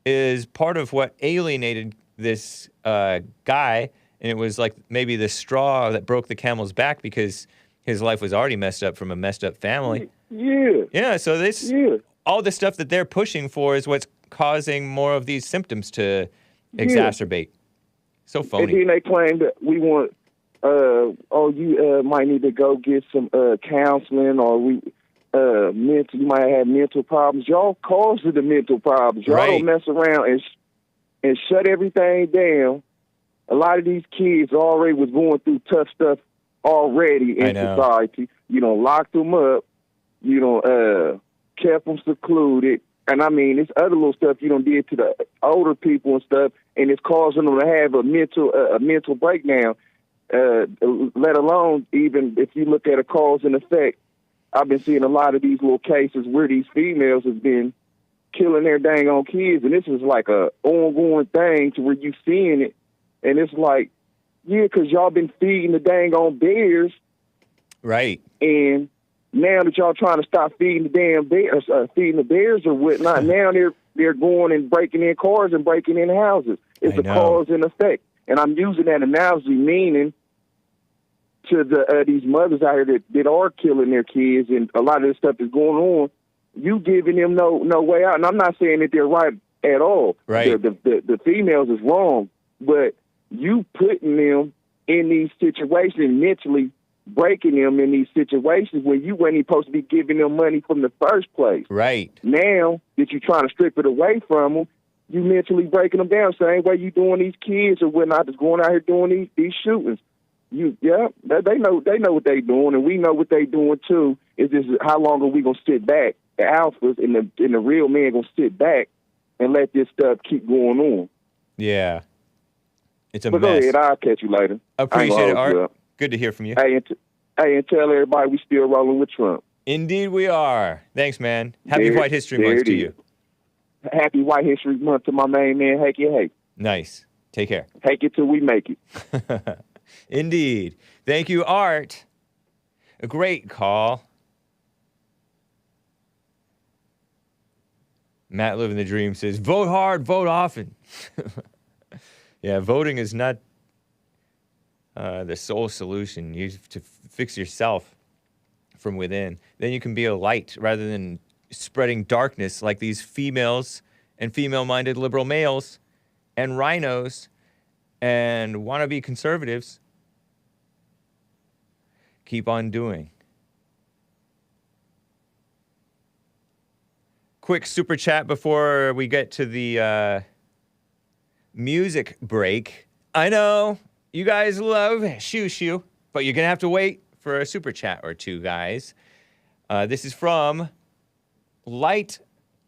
is part of what alienated this guy, and it was like maybe the straw that broke the camel's back because his life was already messed up from a messed up family. Yeah. Yeah, so all the stuff that they're pushing for is what's causing more of these symptoms to exacerbate. So phony. And then they claim that we want, you might need to go get some counseling, or you might have mental problems. Y'all cause the mental problems. Y'all don't mess around and shut everything down. A lot of these kids already was going through tough stuff already in society. You don't lock them up. You don't kept them secluded. And I mean, it's other little stuff you don't did to the older people and stuff, and it's causing them to have a mental breakdown. Let alone even if you look at a cause and effect. I've been seeing a lot of these little cases where these females have been killing their dang on kids, and this is like a ongoing thing to where you seeing it, and it's like, yeah, because y'all been feeding the dang on bears, right? And now that y'all trying to stop feeding the damn bears, feeding the bears or whatnot, now they're going and breaking in cars and breaking in houses. It's a cause and effect, and I'm using that analogy meaning to these mothers out here that are killing their kids, and a lot of this stuff is going on. You giving them no way out, and I'm not saying that they're right at all. Right, the females is wrong, but you putting them in these situations, mentally breaking them in these situations where you weren't even supposed to be giving them money from the first place. Right. Now that you're trying to strip it away from them, you mentally breaking them down. Same way you doing these kids or whatnot, just going out here doing these shootings. They know what they doing, and we know what they doing too. It's just how long are we gonna sit back? The alphas and the real men gonna sit back and let this stuff keep going on. Yeah, it's a mess. Go ahead, I'll catch you later. Appreciate it, Art. Good to hear from you. Hey, and tell everybody we still rolling with Trump. Indeed we are. Thanks, man. Happy White History Month to you. Happy White History Month to my main man, Hake. Nice. Take care. Hake it till we make it. Indeed. Thank you, Art. A great call. Matt Living the Dream says, vote hard, vote often. Yeah, voting is not the sole solution. You have to fix yourself from within. Then you can be a light rather than spreading darkness like these females and female-minded liberal males and rhinos and wannabe conservatives keep on doing. Quick super chat before we get to the music break. I know you guys love Xiu Xiu, but you're going to have to wait for a super chat or two, guys. This is from Light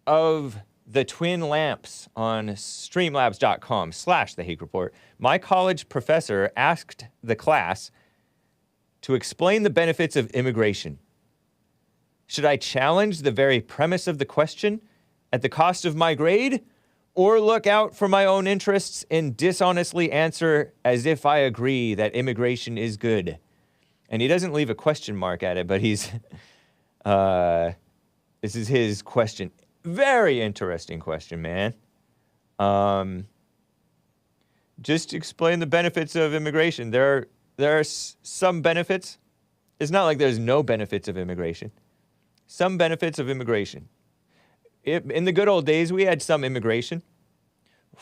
of the Twin Lamps on streamlabs.com/The Hake Report. My college professor asked the class to explain the benefits of immigration. Should I challenge the very premise of the question at the cost of my grade, or look out for my own interests and dishonestly answer as if I agree that immigration is good? And he doesn't leave a question mark at it, but he's This is his question. Very interesting question, man. Just explain the benefits of immigration. There are some benefits. It's not like there's no benefits of immigration. Some benefits of immigration. In the good old days, we had some immigration.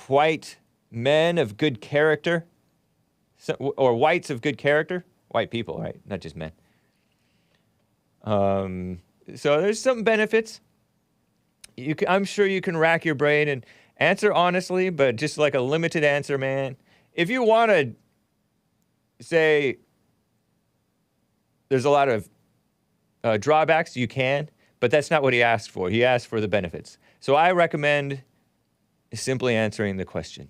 White men of good character, or whites of good character. White people, right? Not just men. So there's some benefits. I'm sure you can rack your brain and answer honestly, but just like a limited answer, man. If you want to say there's a lot of drawbacks, you can, but that's not what he asked for. He asked for the benefits. So I recommend simply answering the question.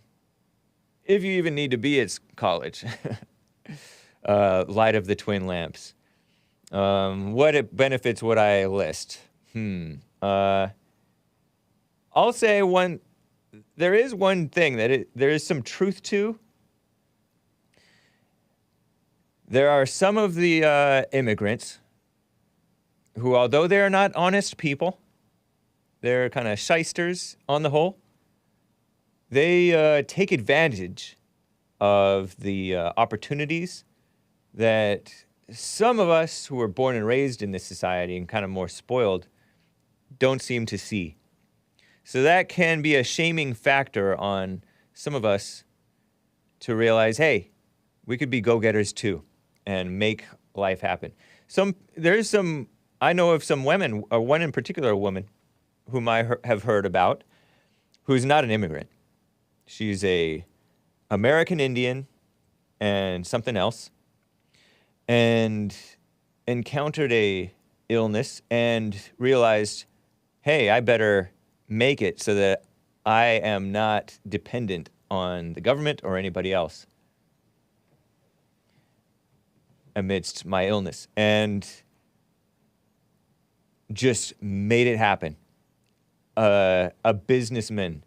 If you even need to be at college. Light of the twin lamps. What benefits would I list? I'll say there is one thing that there is some truth to. There are some of the immigrants who, although they are not honest people, they're kind of shysters on the whole. They take advantage of the opportunities that some of us who were born and raised in this society and kind of more spoiled don't seem to see. So that can be a shaming factor on some of us to realize, hey, we could be go-getters too and make life happen. I know of some women, or one in particular, a woman whom I have heard about, who's not an immigrant. She's a American Indian and something else, and encountered a illness and realized, hey, I better make it so that I am not dependent on the government or anybody else amidst my illness, and just made it happen. A businessman,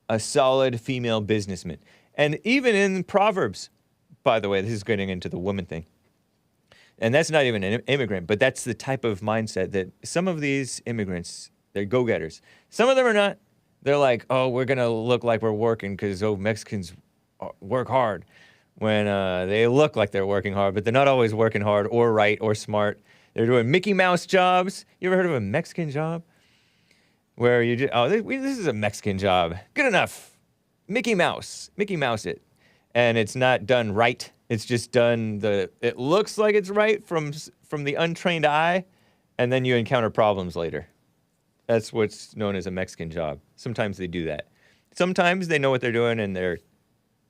a solid female businessman. And even in Proverbs, by the way, this is getting into the woman thing. And that's not even an immigrant, but that's the type of mindset that some of these immigrants, they're go-getters. Some of them are not. They're like, oh, we're going to look like we're working because, Mexicans work hard. When they look like they're working hard, but they're not always working hard or right or smart. They're doing Mickey Mouse jobs. You ever heard of a Mexican job? Where you just, this is a Mexican job. Good enough. Mickey Mouse it. And it's not done right. It's just done it looks like it's right from the untrained eye, and then you encounter problems later. That's what's known as a Mexican job. Sometimes they do that. Sometimes they know what they're doing and they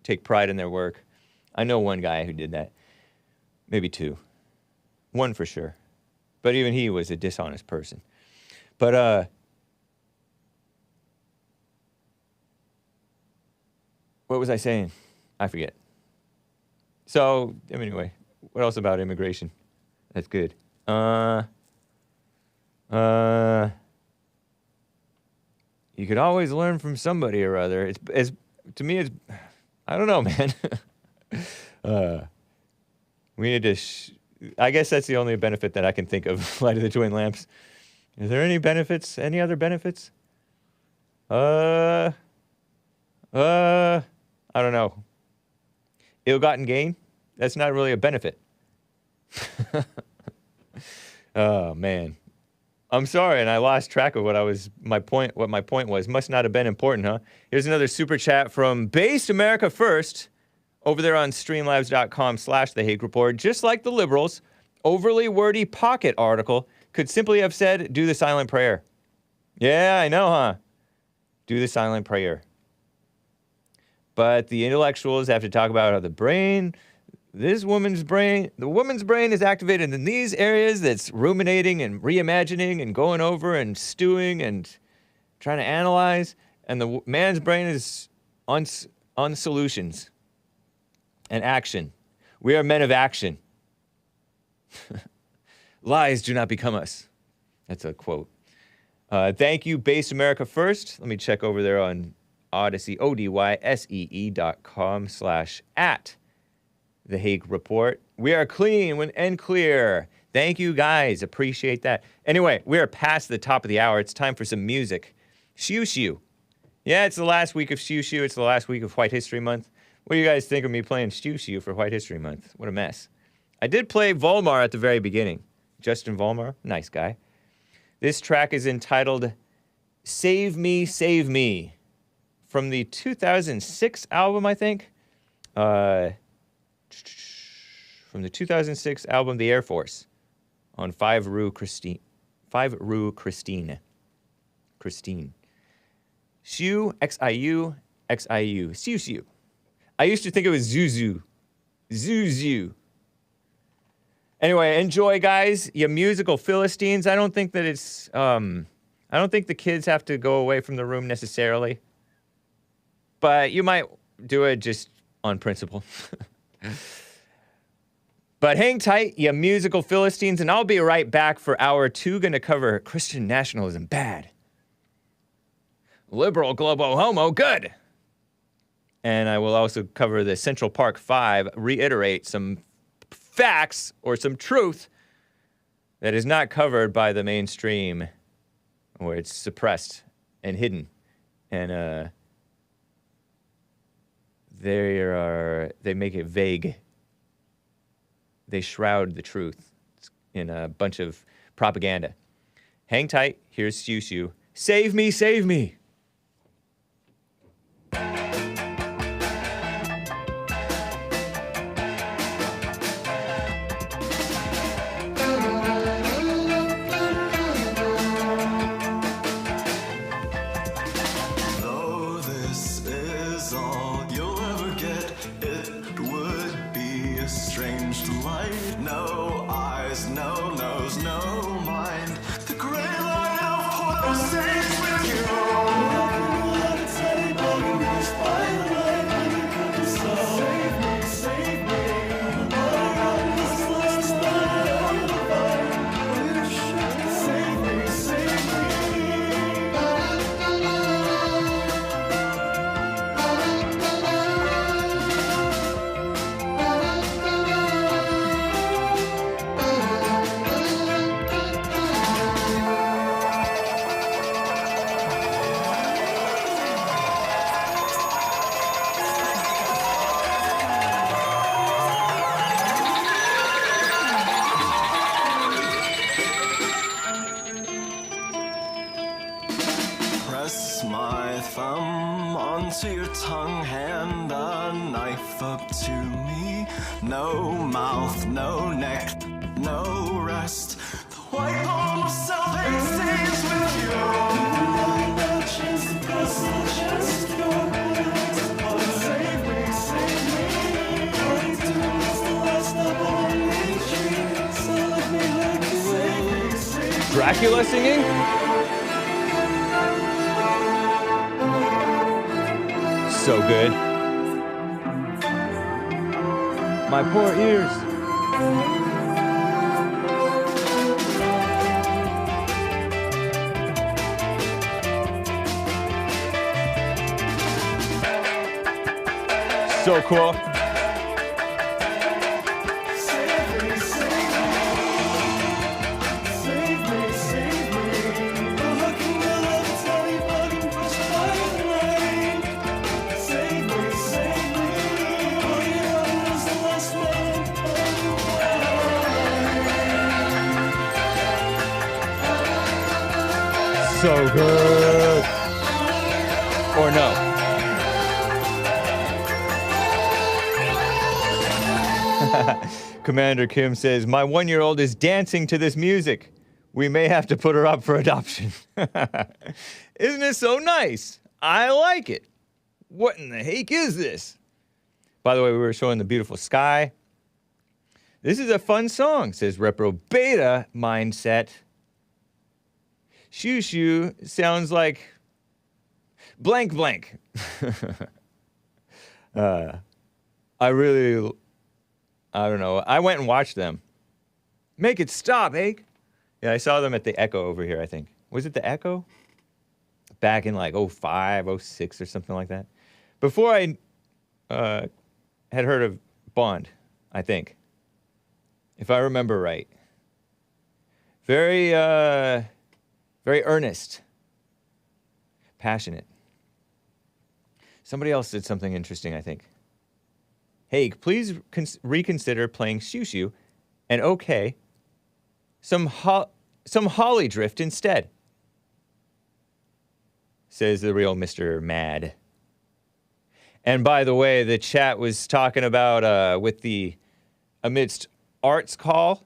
take pride in their work. I know one guy who did that. Maybe two. One for sure. But even he was a dishonest person. But, what was I saying? I forget. So, anyway, what else about immigration? That's good. You could always learn from somebody or other. To me, I don't know, man. We need to, I guess that's the only benefit that I can think of, Light of the Twin Lamps. Is there any benefits? Any other benefits? I don't know. Ill-gotten gain? That's not really a benefit. Oh, man. I'm sorry, and I lost track of what my point was. Must not have been important, huh? Here's another super chat from Based America First over there on streamlabs.com/The Hake Report. Just like the liberals, overly wordy pocket article could simply have said, do the silent prayer. Yeah, I know, huh? Do the silent prayer. But the intellectuals have to talk about how the woman's brain is activated in these areas that's ruminating and reimagining and going over and stewing and trying to analyze. And the man's brain is on solutions and action. We are men of action. Lies do not become us. That's a quote. Thank you, Based America First. Let me check over there on Odyssey, ODYSEE.com/@The Hake Report. We are clean and clear. Thank you, guys. Appreciate that. Anyway, we are past the top of the hour. It's time for some music. Xiu Xiu. Yeah, it's the last week of Xiu Xiu. It's the last week of White History Month. What do you guys think of me playing Xiu Xiu for White History Month? What a mess. I did play Volmar at the very beginning. Justin Volmar, nice guy. This track is entitled Save Me, Save Me, from the 2006 album, I think. From the 2006 album, The Air Force, on 5 Rue Christine. Xiu, X-I-U, X-I-U, Xiu Xiu. I used to think it was Zuzu. Zuzu. Anyway, enjoy, guys. You musical Philistines. I don't think that it's, I don't think the kids have to go away from the room necessarily. But you might do it just on principle. But hang tight, you musical Philistines, and I'll be right back for hour 2, gonna cover Christian nationalism, bad. Liberal globo-homo, good. And I will also cover the Central Park 5, reiterate some facts or some truth that is not covered by the mainstream, or it's suppressed and hidden. And they make it vague. They shroud the truth in a bunch of propaganda. Hang tight, here's Xiu Xiu. Save me, save me. Dracula singing? So good. My poor ears. So cool. So good. Or no. Commander Kim says, my 1-year-old is dancing to this music. We may have to put her up for adoption. Isn't it so nice? I like it. What in the heck is this? By the way, we were showing the beautiful sky. This is a fun song, says Repro Beta Mindset. Xiu Xiu sounds like blank blank. I don't know. I went and watched them. Make it stop, Hake. Yeah, I saw them at the Echo over here, I think. Was it the Echo? Back in like 05, 06 or something like that. Before I had heard of Bond, I think. If I remember right. Very, very earnest. Passionate. Somebody else did something interesting, I think. Hake, please reconsider playing Xiu Xiu and okay, some Holly Drift instead, says the real Mr. Mad. And by the way, the chat was talking about, with the Amidst Arts call,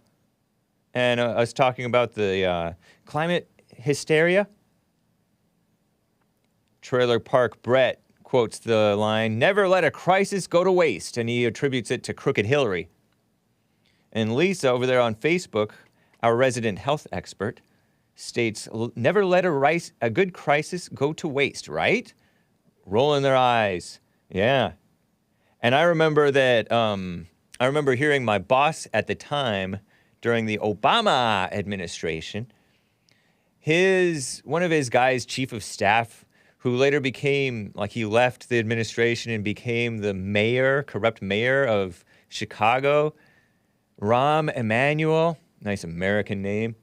and us talking about the climate hysteria. Trailer Park Brett quotes the line, "Never let a crisis go to waste," and he attributes it to Crooked Hillary. And Lisa over there on Facebook, our resident health expert, states, "Never let a good crisis go to waste," right? Rolling their eyes. Yeah. And I remember that, I remember hearing my boss at the time during the Obama administration, one of his guys, chief of staff, who later became, like he left the administration and became the mayor, corrupt mayor of Chicago, Rahm Emanuel, nice American name,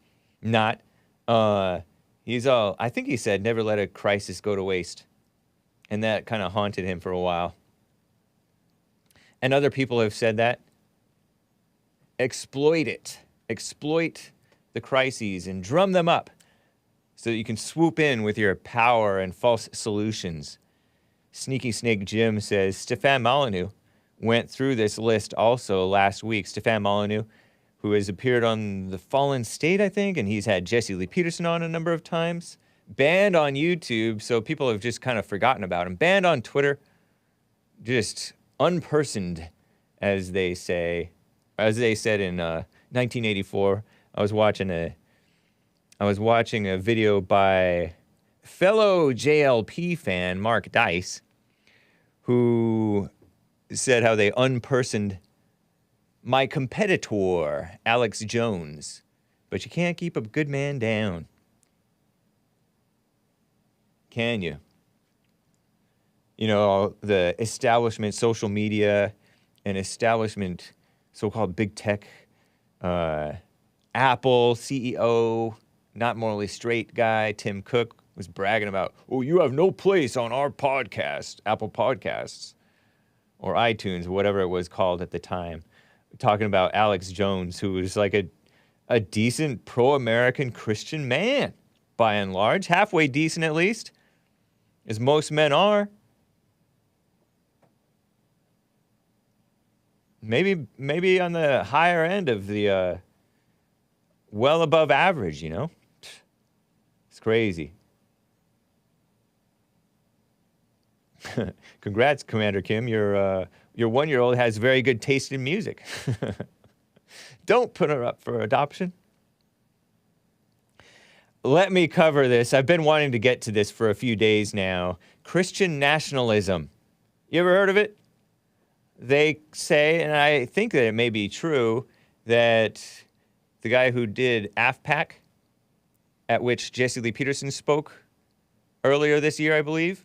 not, I think he said, "Never let a crisis go to waste." And that kind of haunted him for a while. And other people have said that. Exploit it. Exploit the crises and drum them up so that you can swoop in with your power and false solutions. Sneaky Snake Jim says, Stefan Molyneux went through this list also last week. Stefan Molyneux, who has appeared on The Fallen State, I think, and he's had Jesse Lee Peterson on a number of times. Banned on YouTube, so people have just kind of forgotten about him. Banned on Twitter. Just unpersoned, as they say. As they said in 1984, I was watching a video by fellow JLP fan Mark Dice, who said how they unpersoned my competitor, Alex Jones. But you can't keep a good man down. Can you? You know, the establishment social media and establishment so-called big tech, Apple CEO, not morally straight guy, Tim Cook, was bragging about, "Oh, you have no place on our podcast, Apple Podcasts, or iTunes," whatever it was called at the time. Talking about Alex Jones, who was like a decent pro-American Christian man, by and large, halfway decent at least, as most men are. Maybe on the higher end of the well above average, you know? It's crazy. Congrats, Commander Kim. Your 1-year-old has very good taste in music. Don't put her up for adoption. Let me cover this. I've been wanting to get to this for a few days now. Christian nationalism. You ever heard of it? They say, and I think that it may be true, that the guy who did AFPAC, at which Jesse Lee Peterson spoke earlier this year, I believe,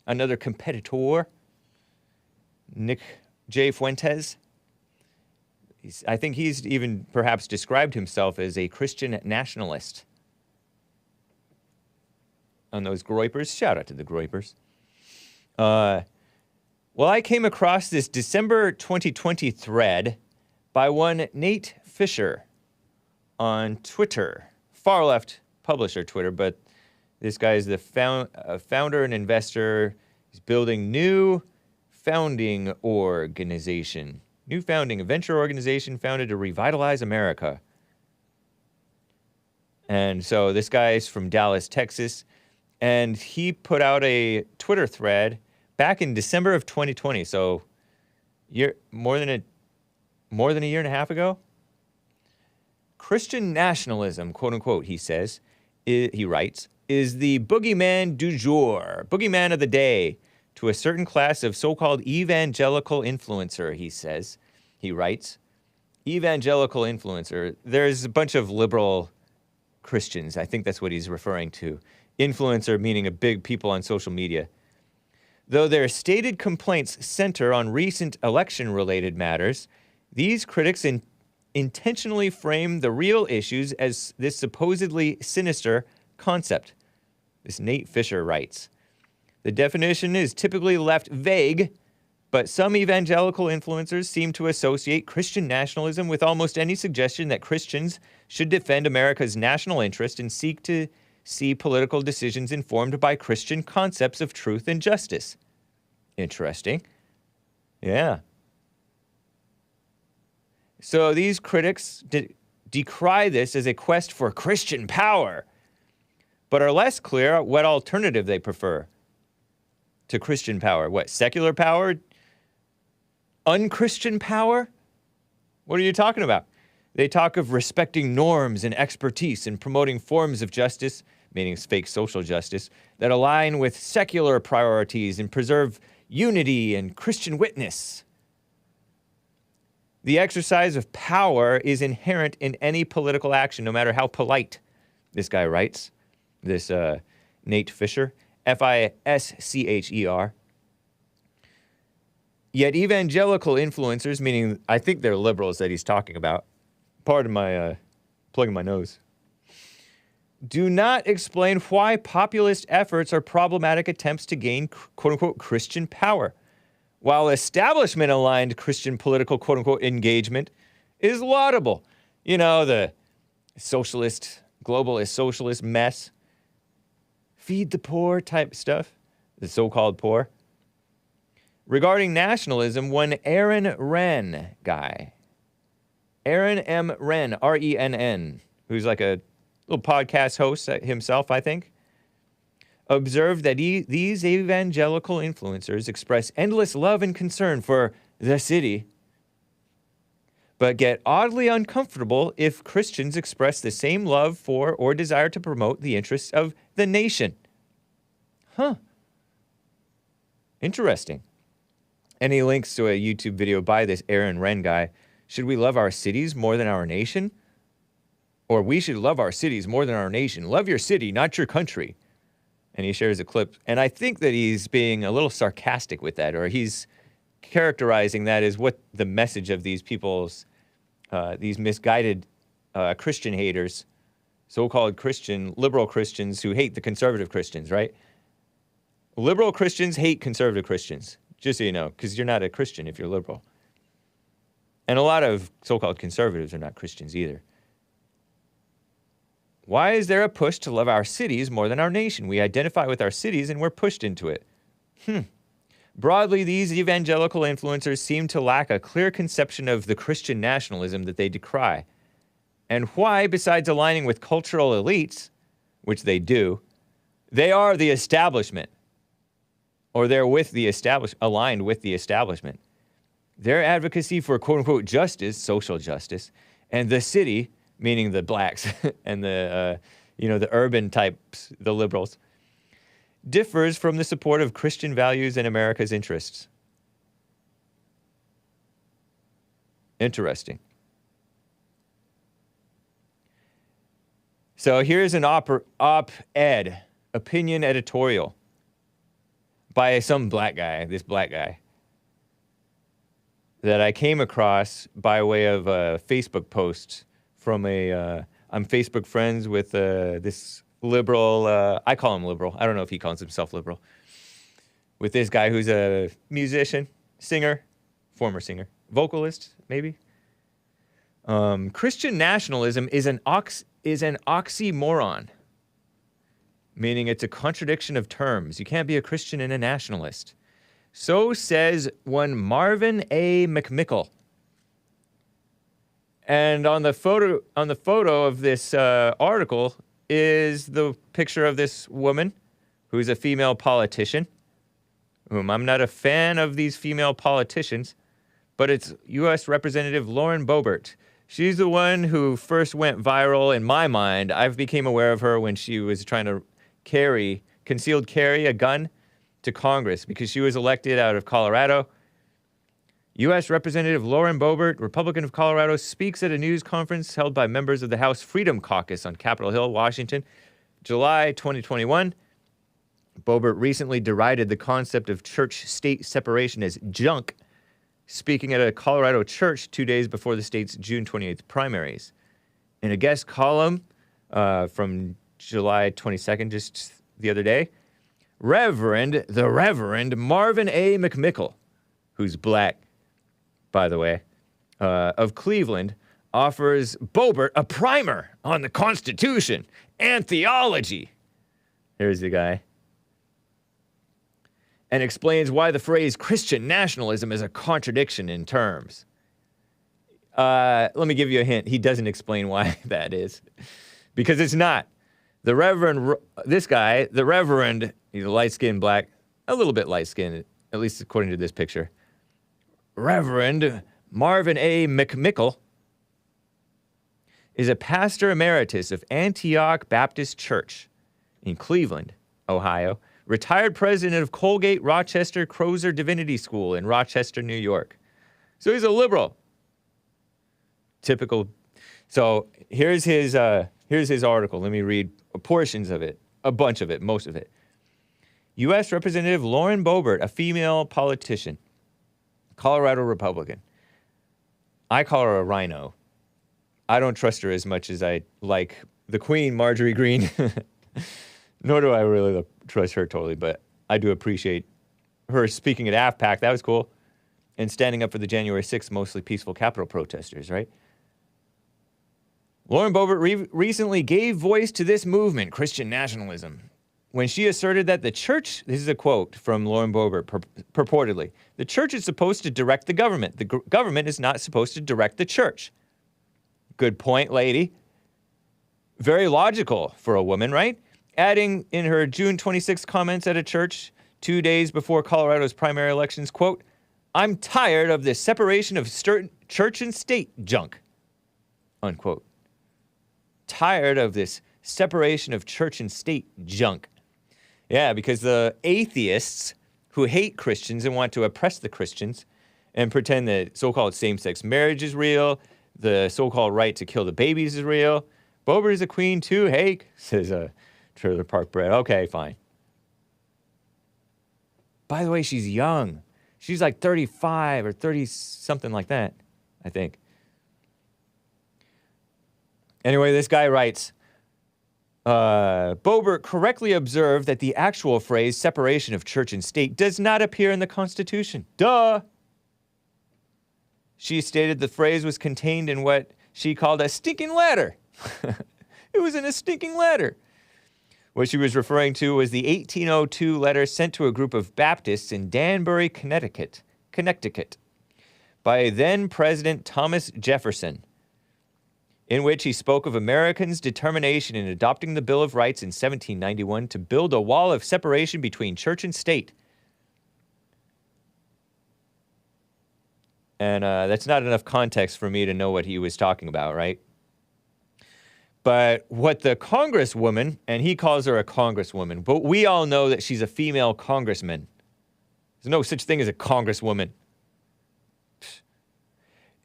another competitor, Nick J. Fuentes, I think he's even perhaps described himself as a Christian nationalist. On those Groypers, shout out to the Groypers. Well, I came across this December 2020 thread by one Nate Fischer on Twitter, far left publisher Twitter, but this guy is the founder and investor. He's building new founding organization, a venture organization founded to revitalize America. And so this guy is from Dallas, Texas, and he put out a Twitter thread back in December of 2020, so more than a year and a half ago. Christian nationalism, quote unquote, he says, he writes, is the boogeyman du jour, boogeyman of the day, to a certain class of so-called evangelical influencer, he says. He writes, evangelical influencer. There's a bunch of liberal Christians. I think that's what he's referring to. Influencer meaning a big people on social media. Though their stated complaints center on recent election-related matters, these critics intentionally frame the real issues as this supposedly sinister concept. This Nate Fischer writes, the definition is typically left vague, but some evangelical influencers seem to associate Christian nationalism with almost any suggestion that Christians should defend America's national interest and seek to see political decisions informed by Christian concepts of truth and justice. Interesting. Yeah. So these critics decry this as a quest for Christian power, but are less clear what alternative they prefer to Christian power. What, secular power? Unchristian power? What are you talking about? They talk of respecting norms and expertise and promoting forms of justice, meaning fake social justice, that align with secular priorities and preserve unity and Christian witness. The exercise of power is inherent in any political action, no matter how polite, this guy writes, this Nate Fischer, Fischer. Yet evangelical influencers, meaning I think they're liberals that he's talking about, pardon my plugging my nose, do not explain why populist efforts are problematic attempts to gain quote-unquote Christian power, while establishment-aligned Christian political quote-unquote engagement is laudable. You know, the socialist, globalist, socialist mess, feed the poor type stuff, the so-called poor. Regarding nationalism, one Aaron Wrenn guy, Aaron M. Wrenn, R-E-N-N, who's like a little podcast host himself, I think, observed that these evangelical influencers express endless love and concern for the city, but get oddly uncomfortable if Christians express the same love for or desire to promote the interests of the nation. Huh. Interesting. And he links to a YouTube video by this Aaron Wrenn guy. Should we love our cities more than our nation? Or we should love our cities more than our nation. Love your city, not your country. And he shares a clip. And I think that he's being a little sarcastic with that, or he's characterizing that as what the message of these people's, these misguided Christian haters, so-called Christian, liberal Christians who hate the conservative Christians, right? Liberal Christians hate conservative Christians. Just so you know, because you're not a Christian if you're liberal. And a lot of so-called conservatives are not Christians either. Why is there a push to love our cities more than our nation? We identify with our cities and we're pushed into it. Broadly, these evangelical influencers seem to lack a clear conception of the Christian nationalism that they decry. And why, besides aligning with cultural elites, which they do, they are the establishment. Or they're with the aligned with the establishment. Their advocacy for quote-unquote justice, social justice, and the city, meaning the blacks and the, the urban types, the liberals, differs from the support of Christian values and America's interests. Interesting. So here's an op-ed, opinion editorial, by some black guy, this black guy, that I came across by way of a Facebook post from I'm Facebook friends with this liberal, I call him liberal, I don't know if he calls himself liberal, with this guy who's a musician, singer, former singer, vocalist, maybe. Christian nationalism is an oxymoron, meaning it's a contradiction of terms. You can't be a Christian and a nationalist. So says one Marvin A. McMickle. And on the photo of this article is the picture of this woman who's a female politician, whom I'm not a fan of these female politicians, but it's U.S. Representative Lauren Boebert. She's the one who first went viral in my mind. I became aware of her when she was trying to concealed carry a gun to Congress because she was elected out of Colorado. U.S. Representative Lauren Boebert, Republican of Colorado, speaks at a news conference held by members of the House Freedom Caucus on Capitol Hill, Washington, July 2021. Boebert recently derided the concept of church-state separation as junk, speaking at a Colorado church 2 days before the state's June 28th primaries. In a guest column from July 22nd, just the other day, the Reverend Marvin A. McMickle, who's black, by the way, of Cleveland, offers Boebert a primer on the Constitution and theology. Here's the guy. And explains why the phrase Christian nationalism is a contradiction in terms. Let me give you a hint. He doesn't explain why that is. Because it's not. The Reverend, this guy, the Reverend, he's light-skinned black, a little bit light-skinned, at least according to this picture. Reverend Marvin A. McMickle is a pastor emeritus of Antioch Baptist Church in Cleveland, Ohio, retired president of Colgate Rochester Crozer Divinity School in Rochester, New York. So he's a liberal. Typical. So here's his article. Let me read portions of it, a bunch of it, most of it. U.S. Representative Lauren Boebert, a female politician, Colorado Republican. I call her a rhino. I don't trust her as much as I like the Queen, Marjorie Greene. Nor do I really trust her totally, but I do appreciate her speaking at AFPAC. That was cool. And standing up for the January 6th mostly peaceful Capitol protesters, right? Lauren Boebert recently gave voice to this movement, Christian nationalism, when she asserted that the church, this is a quote from Lauren Boebert, purportedly, the church is supposed to direct the government. The government is not supposed to direct the church. Good point, lady. Very logical for a woman, right? Adding in her June 26 comments at a church 2 days before Colorado's primary elections, quote, I'm tired of this separation of church and state junk, unquote. Tired of this separation of church and state junk. Yeah, because the atheists who hate Christians and want to oppress the Christians and pretend that so-called same-sex marriage is real, the so-called right to kill the babies is real. Boebert is a queen too, Hake, says Trailer Park Bread. Okay, fine. By the way, she's young. She's like 35 or 30, something like that, I think. Anyway, this guy writes, Boebert correctly observed that the actual phrase separation of church and state does not appear in the Constitution. Duh! She stated the phrase was contained in what she called a stinking letter. It was in a stinking letter. What she was referring to was the 1802 letter sent to a group of Baptists in Danbury, Connecticut, by then-President Thomas Jefferson, in which he spoke of Americans' determination in adopting the Bill of Rights in 1791 to build a wall of separation between church and state. And that's not enough context for me to know what he was talking about, right? But what the congresswoman, and he calls her a congresswoman, but we all know that she's a female congressman. There's no such thing as a congresswoman.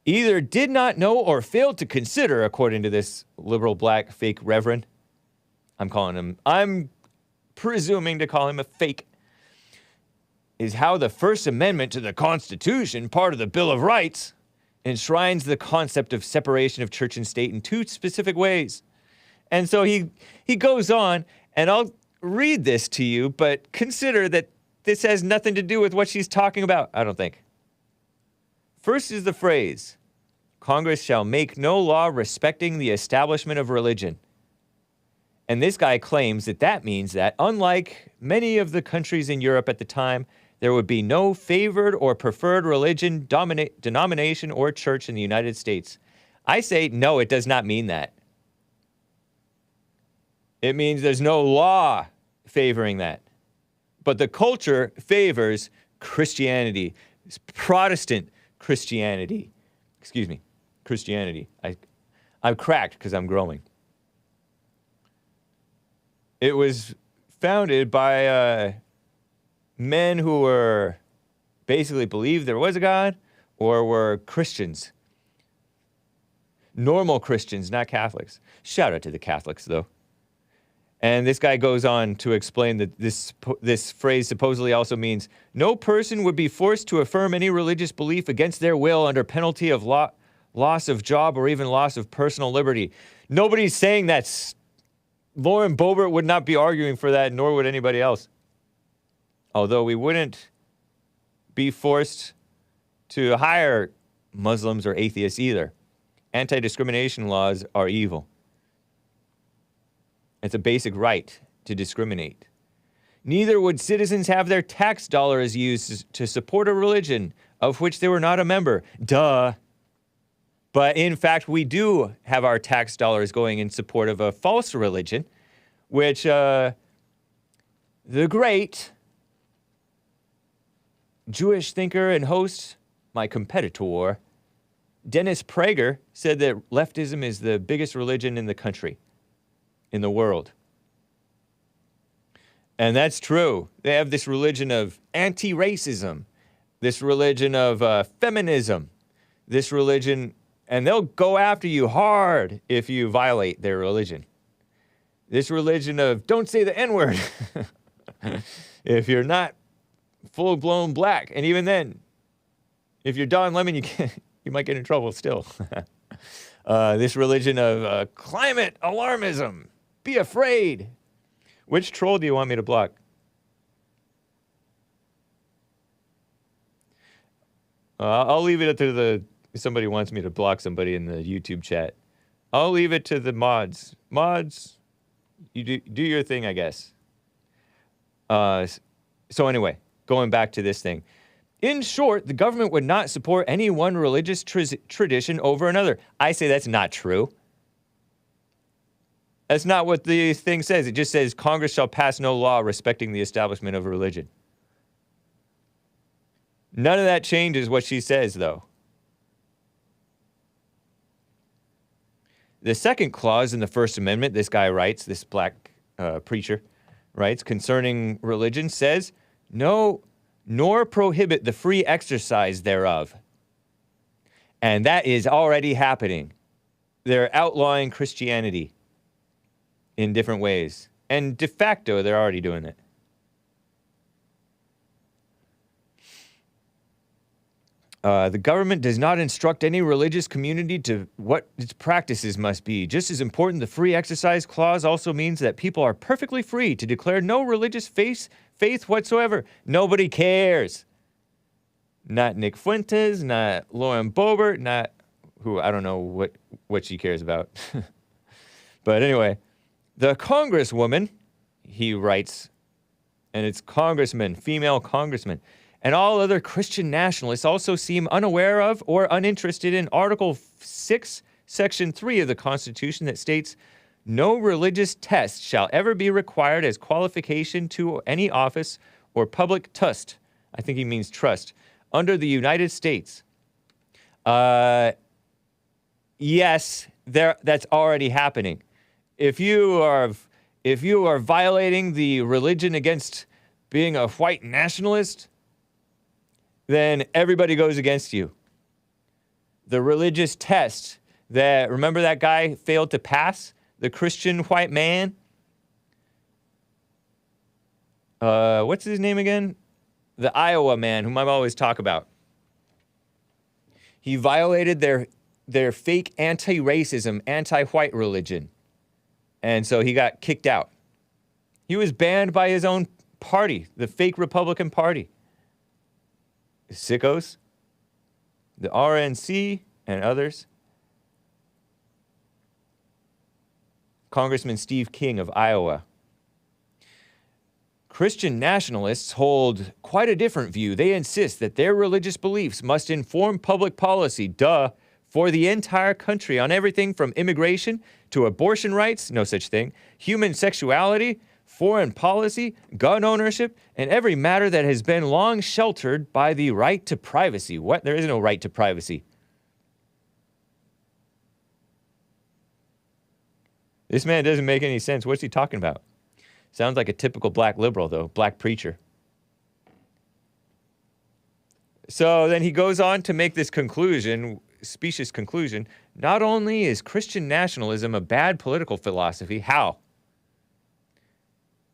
Either did not know or failed to consider, according to this liberal black fake reverend. I'm presuming to call him a fake, is how the First Amendment to the Constitution, part of the Bill of Rights, enshrines the concept of separation of church and state in two specific ways. And so he goes on, and I'll read this to you, but consider that this has nothing to do with what she's talking about, I don't think. First is the phrase, Congress shall make no law respecting the establishment of religion. And this guy claims that that means that, unlike many of the countries in Europe at the time, there would be no favored or preferred religion, denomination, or church in the United States. I say, no, it does not mean that. It means there's no law favoring that. But the culture favors Christianity, Protestant Christianity. Excuse me, Christianity. I'm cracked because I'm growing. It was founded by men who were basically believed there was a God or were Christians. Normal Christians, not Catholics. Shout out to the Catholics, though. And this guy goes on to explain that this phrase supposedly also means no person would be forced to affirm any religious belief against their will under penalty of loss of job or even loss of personal liberty. Nobody's saying that. Lauren Boebert would not be arguing for that, nor would anybody else. Although we wouldn't be forced to hire Muslims or atheists either. Anti-discrimination laws are evil. It's a basic right to discriminate. Neither would citizens have their tax dollars used to support a religion of which they were not a member. Duh. But in fact, we do have our tax dollars going in support of a false religion, which the great Jewish thinker and host, my competitor, Dennis Prager, said that leftism is the biggest religion in the country, in the world. And that's true. They have this religion of anti-racism, this religion of feminism, this religion, and they'll go after you hard if you violate their religion. This religion of don't say the N-word if you're not full-blown black. And even then, if you're Don Lemon, you might get in trouble still. This religion of climate alarmism. Be afraid. Which troll do you want me to block? I'll leave it to the... If somebody wants me to block somebody in the YouTube chat, I'll leave it to the mods. Mods, you do your thing, I guess. So anyway, going back to this thing. In short, the government would not support any one religious tradition over another. I say that's not true. That's not what the thing says. It just says Congress shall pass no law respecting the establishment of a religion. None of that changes what she says, though. The second clause in the First Amendment, this guy writes, this black preacher writes, concerning religion says, no, nor prohibit the free exercise thereof. And that is already happening. They're outlawing Christianity in different ways. And de facto, they're already doing it. The government does not instruct any religious community to what its practices must be. Just as important, the free exercise clause also means that people are perfectly free to declare no religious faith whatsoever. Nobody cares. Not Nick Fuentes, not Lauren Boebert, not who, I don't know what she cares about. But anyway, the congresswoman, he writes, and it's congressman, female congressman, and all other Christian nationalists also seem unaware of or uninterested in Article 6, Section 3 of the Constitution that states, no religious test shall ever be required as qualification to any office or public trust. I think he means trust. Under the United States. Yes, that's already happening. If you are violating the religion against being a white nationalist, then everybody goes against you. The religious test that, remember that guy failed to pass? The Christian white man? What's his name again? The Iowa man, whom I always talk about. He violated their fake anti-racism, anti-white religion. And so he got kicked out. He was banned by his own party, the fake Republican Party. Sickos, the RNC, and others. Congressman Steve King of Iowa. Christian nationalists hold quite a different view. They insist that their religious beliefs must inform public policy, for the entire country on everything from immigration to abortion rights, no such thing, human sexuality, foreign policy, gun ownership, and every matter that has been long sheltered by the right to privacy. What? There is no right to privacy. This man doesn't make any sense. What's he talking about? Sounds like a typical black liberal, though, black preacher. So then he goes on to make this conclusion, specious conclusion. Not only is Christian nationalism a bad political philosophy, how?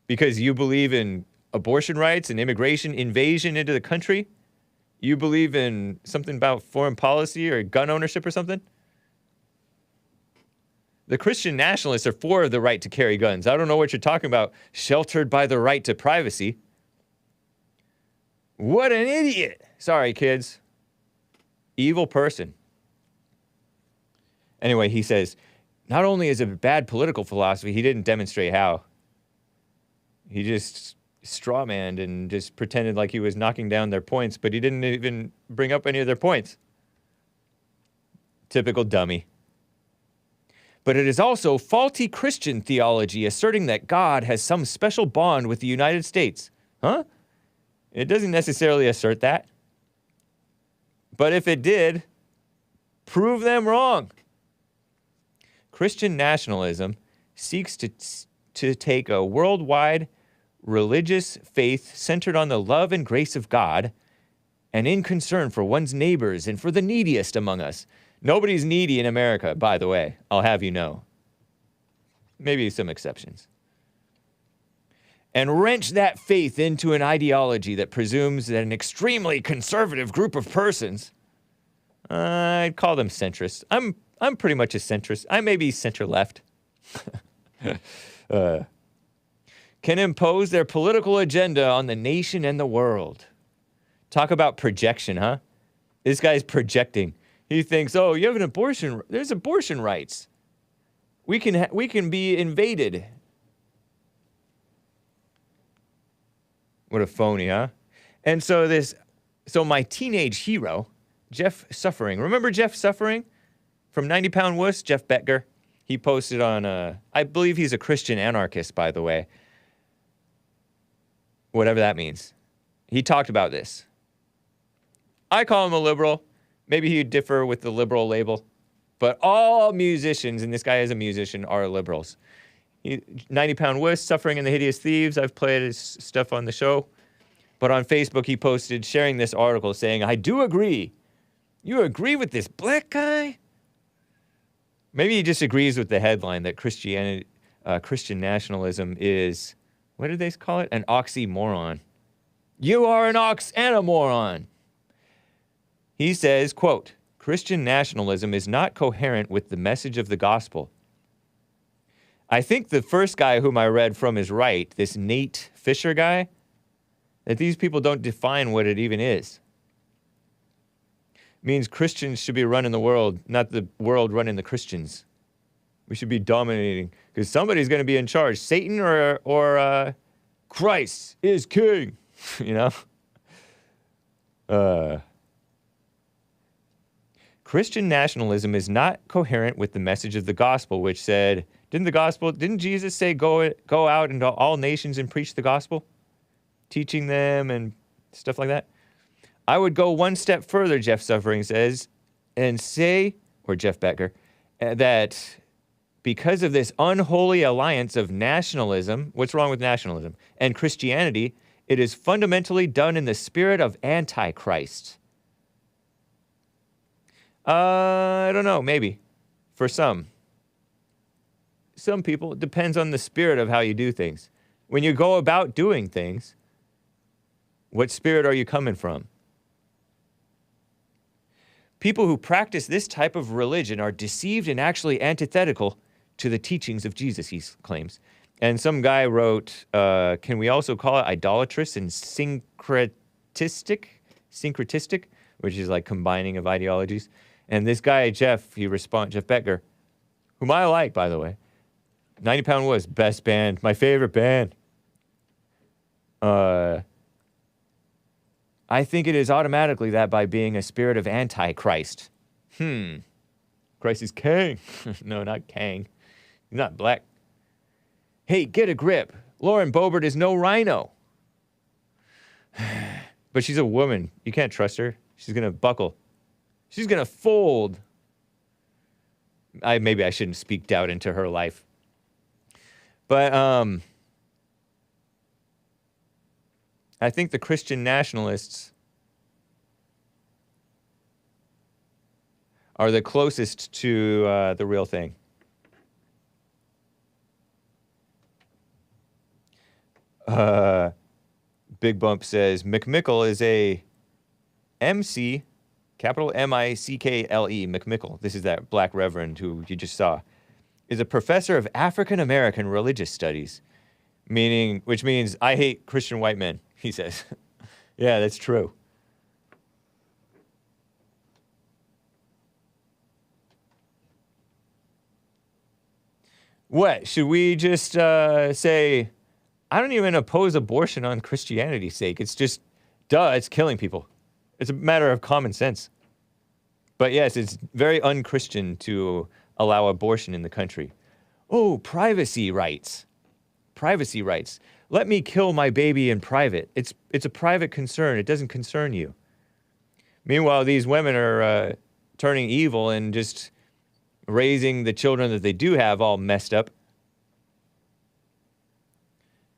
Because you believe in abortion rights and immigration invasion into the country? You believe in something about foreign policy or gun ownership or something? The Christian nationalists are for the right to carry guns. I don't know what you're talking about. Sheltered by the right to privacy. What an idiot. Sorry, kids. Evil person. Anyway, he says, not only is it a bad political philosophy, he didn't demonstrate how. He just strawmanned and just pretended like he was knocking down their points, but he didn't even bring up any of their points. Typical dummy. But it is also faulty Christian theology asserting that God has some special bond with the United States. Huh? It doesn't necessarily assert that. But if it did, prove them wrong. Christian nationalism seeks to take a worldwide religious faith centered on the love and grace of God and in concern for one's neighbors and for the neediest among us. Nobody's needy in America, by the way, I'll have you know. Maybe some exceptions. And wrench that faith into an ideology that presumes that an extremely conservative group of persons, I'd call them centrists. I'm pretty much a centrist. I may be center-left. Can impose their political agenda on the nation and the world. Talk about projection, huh? This guy's projecting. He thinks, oh, you have an abortion. There's abortion rights. We can be invaded. What a phony, huh? And so my teenage hero, Jeff Suffering. Remember Jeff Suffering from 90 Pound Wuss? Jeff Betger. He posted on, I believe he's a Christian anarchist, by the way. Whatever that means. He talked about this. I call him a liberal. Maybe he'd differ with the liberal label. But all musicians, and this guy is a musician, are liberals. 90 Pound Wuss, Suffering and the Hideous Thieves. I've played his stuff on the show. But on Facebook, he posted sharing this article saying, I do agree. You agree with this black guy? Maybe he just agrees with the headline that Christian nationalism is, what did they call it? An oxymoron. You are an ox and a moron. He says, quote, Christian nationalism is not coherent with the message of the gospel. I think the first guy whom I read from is right, this Nate Fischer guy, that these people don't define what it even is. It means Christians should be running the world, not the world running the Christians. We should be dominating, because somebody's going to be in charge. Satan or Christ is king, you know? Christian nationalism is not coherent with the message of the gospel, which said, didn't Jesus say go out into all nations and preach the gospel? Teaching them and stuff like that? I would go one step further, Jeff Suffering says, and say, or Jeff Becker, that because of this unholy alliance of nationalism, what's wrong with nationalism, and Christianity, it is fundamentally done in the spirit of Antichrist. I don't know, maybe. For some. Some people, it depends on the spirit of how you do things. When you go about doing things, what spirit are you coming from? People who practice this type of religion are deceived and actually antithetical to the teachings of Jesus, he claims. And some guy wrote, can we also call it idolatrous and syncretistic, which is like combining of ideologies. And this guy, Jeff Becker, whom I like, by the way, 90 Pound Wuss, best band, my favorite band. I think it is automatically that by being a spirit of Antichrist. Christ is king. No, not king. He's not black. Hey, get a grip. Lauren Boebert is no rhino. But she's a woman. You can't trust her. She's going to buckle. She's going to fold. Maybe I shouldn't speak doubt into her life. But I think the Christian nationalists are the closest to the real thing. Big Bump says, McMickle is a MC, capital M-I-C-K-L-E, McMickle. This is that black reverend who you just saw. Is a professor of African American religious studies, which means I hate Christian white men, he says. Yeah, that's true. What, should we just say, I don't even oppose abortion on Christianity's sake. It's just, it's killing people. It's a matter of common sense. But yes, it's very un-Christian to allow abortion in the country. Oh, privacy rights. Privacy rights. Let me kill my baby in private. It's a private concern. It doesn't concern you. Meanwhile, these women are turning evil and just raising the children that they do have all messed up.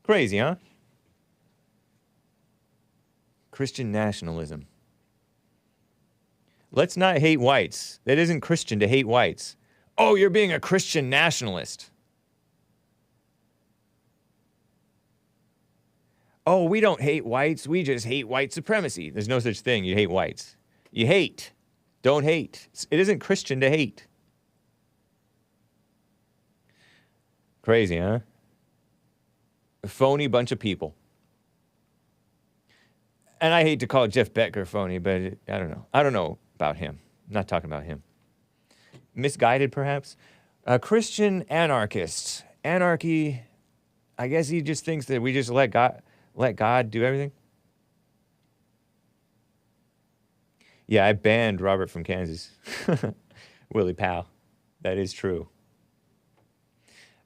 Crazy, huh? Christian nationalism. Let's not hate whites. It isn't Christian to hate whites. Oh, you're being a Christian nationalist. Oh, we don't hate whites. We just hate white supremacy. There's no such thing. You hate whites. You hate. Don't hate. It isn't Christian to hate. Crazy, huh? A phony bunch of people. And I hate to call Jeff Becker phony, but I don't know. I don't know about him. I'm not talking about him. Misguided, perhaps? Christian anarchists. Anarchy, I guess he just thinks that we just let God do everything. Yeah, I banned Robert from Kansas. Willie Powell. That is true.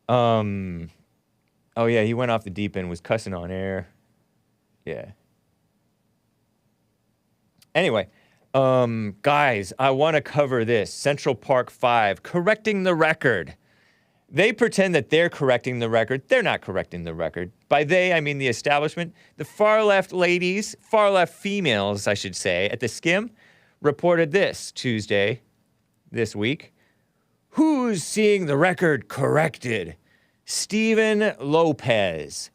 Oh yeah, he went off the deep end, was cussing on air. Yeah. Anyway, guys, I want to cover this. Central Park 5, correcting the record. They pretend that they're correcting the record. They're not correcting the record. By they, I mean the establishment. The far left ladies, far left females, I should say, at the Skim, reported this Tuesday, this week. Who's seeing the record corrected? Stephen Lopez.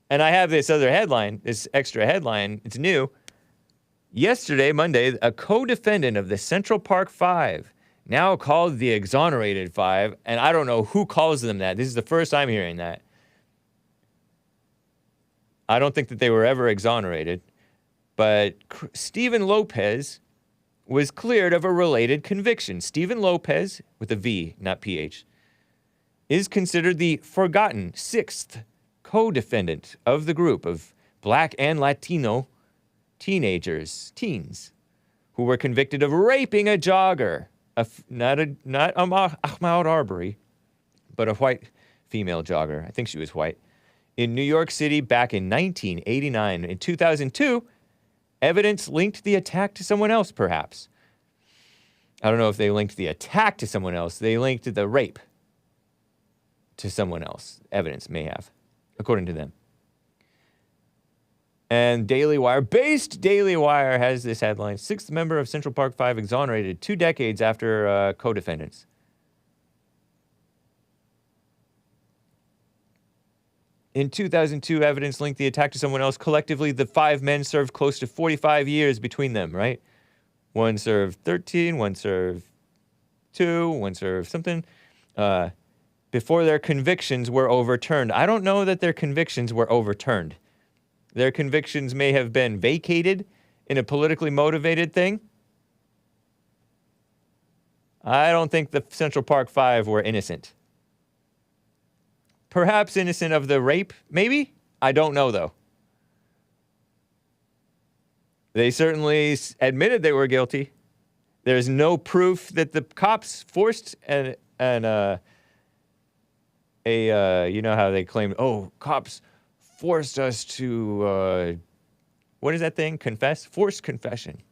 And I have this other headline, this extra headline. It's new. Yesterday, Monday, a co-defendant of the Central Park 5, now called the exonerated 5, and I don't know who calls them that. This is the first I'm hearing that. I don't think that they were ever exonerated, but Stephen Lopez was cleared of a related conviction. Stephen Lopez, with a V, not PH, is considered the forgotten sixth co-defendant of the group of Black and Latino teens, who were convicted of raping a jogger, not Ahmaud Arbery, but a white female jogger. I think she was white. In New York City back in 1989. In 2002, evidence linked the attack to someone else, perhaps. I don't know if they linked the attack to someone else. They linked the rape to someone else. Evidence may have, according to them. And Daily Wire, based Daily Wire, has this headline: sixth member of Central Park 5 exonerated 2 decades after co-defendants. In 2002, evidence linked the attack to someone else. Collectively, the 5 men served close to 45 years between them, right? One served 13, one served 2, one served something. Before their convictions were overturned. I don't know that their convictions were overturned. Their convictions may have been vacated in a politically motivated thing. I don't think the Central Park 5 were innocent. Perhaps innocent of the rape, maybe? I don't know, though. They certainly admitted they were guilty. There's no proof that the cops forced you know how they claim, oh, cops forced us to, what is that thing? Confess? Forced confession.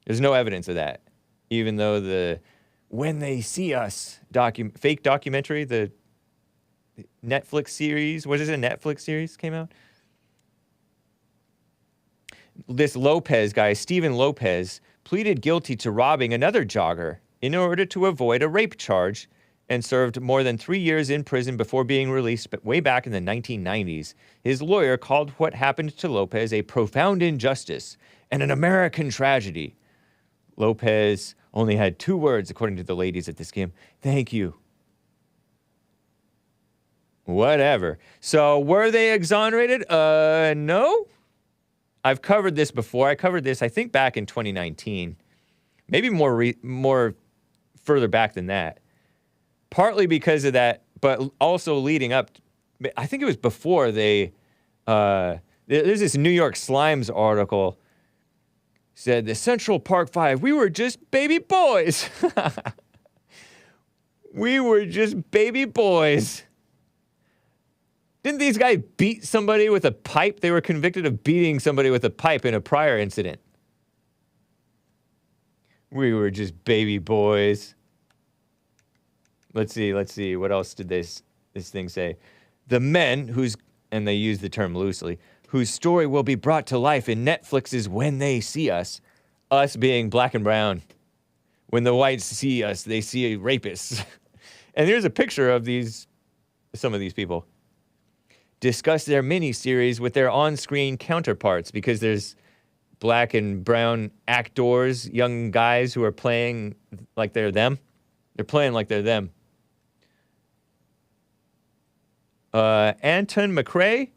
There's no evidence of that. Even though the When They See Us fake documentary, the Netflix series, what is it, Netflix series came out? This Lopez guy, Stephen Lopez, pleaded guilty to robbing another jogger in order to avoid a rape charge and served more than 3 years in prison before being released way back in the 1990s. His lawyer called what happened to Lopez a profound injustice and an American tragedy. Lopez only had 2 words, according to the ladies at the scam: thank you. Whatever. So, were they exonerated? No. I've covered this before. I covered this, I think, back in 2019. Maybe more further back than that. Partly because of that, but also leading up, I think it was before they, there's this New York Slimes article, said the Central Park Five, we were just baby boys. We were just baby boys. Didn't these guys beat somebody with a pipe? They were convicted of beating somebody with a pipe in a prior incident. We were just baby boys. Let's see. What else did this thing say? The men whose, and they use the term loosely, whose story will be brought to life in Netflix's When They See Us, us being black and brown. When the whites see us, they see rapists. And here's a picture of some of these people. Discuss their mini-series with their on-screen counterparts, because there's black and brown actors, young guys who are playing like they're them. They're playing like they're them. Anton McRae,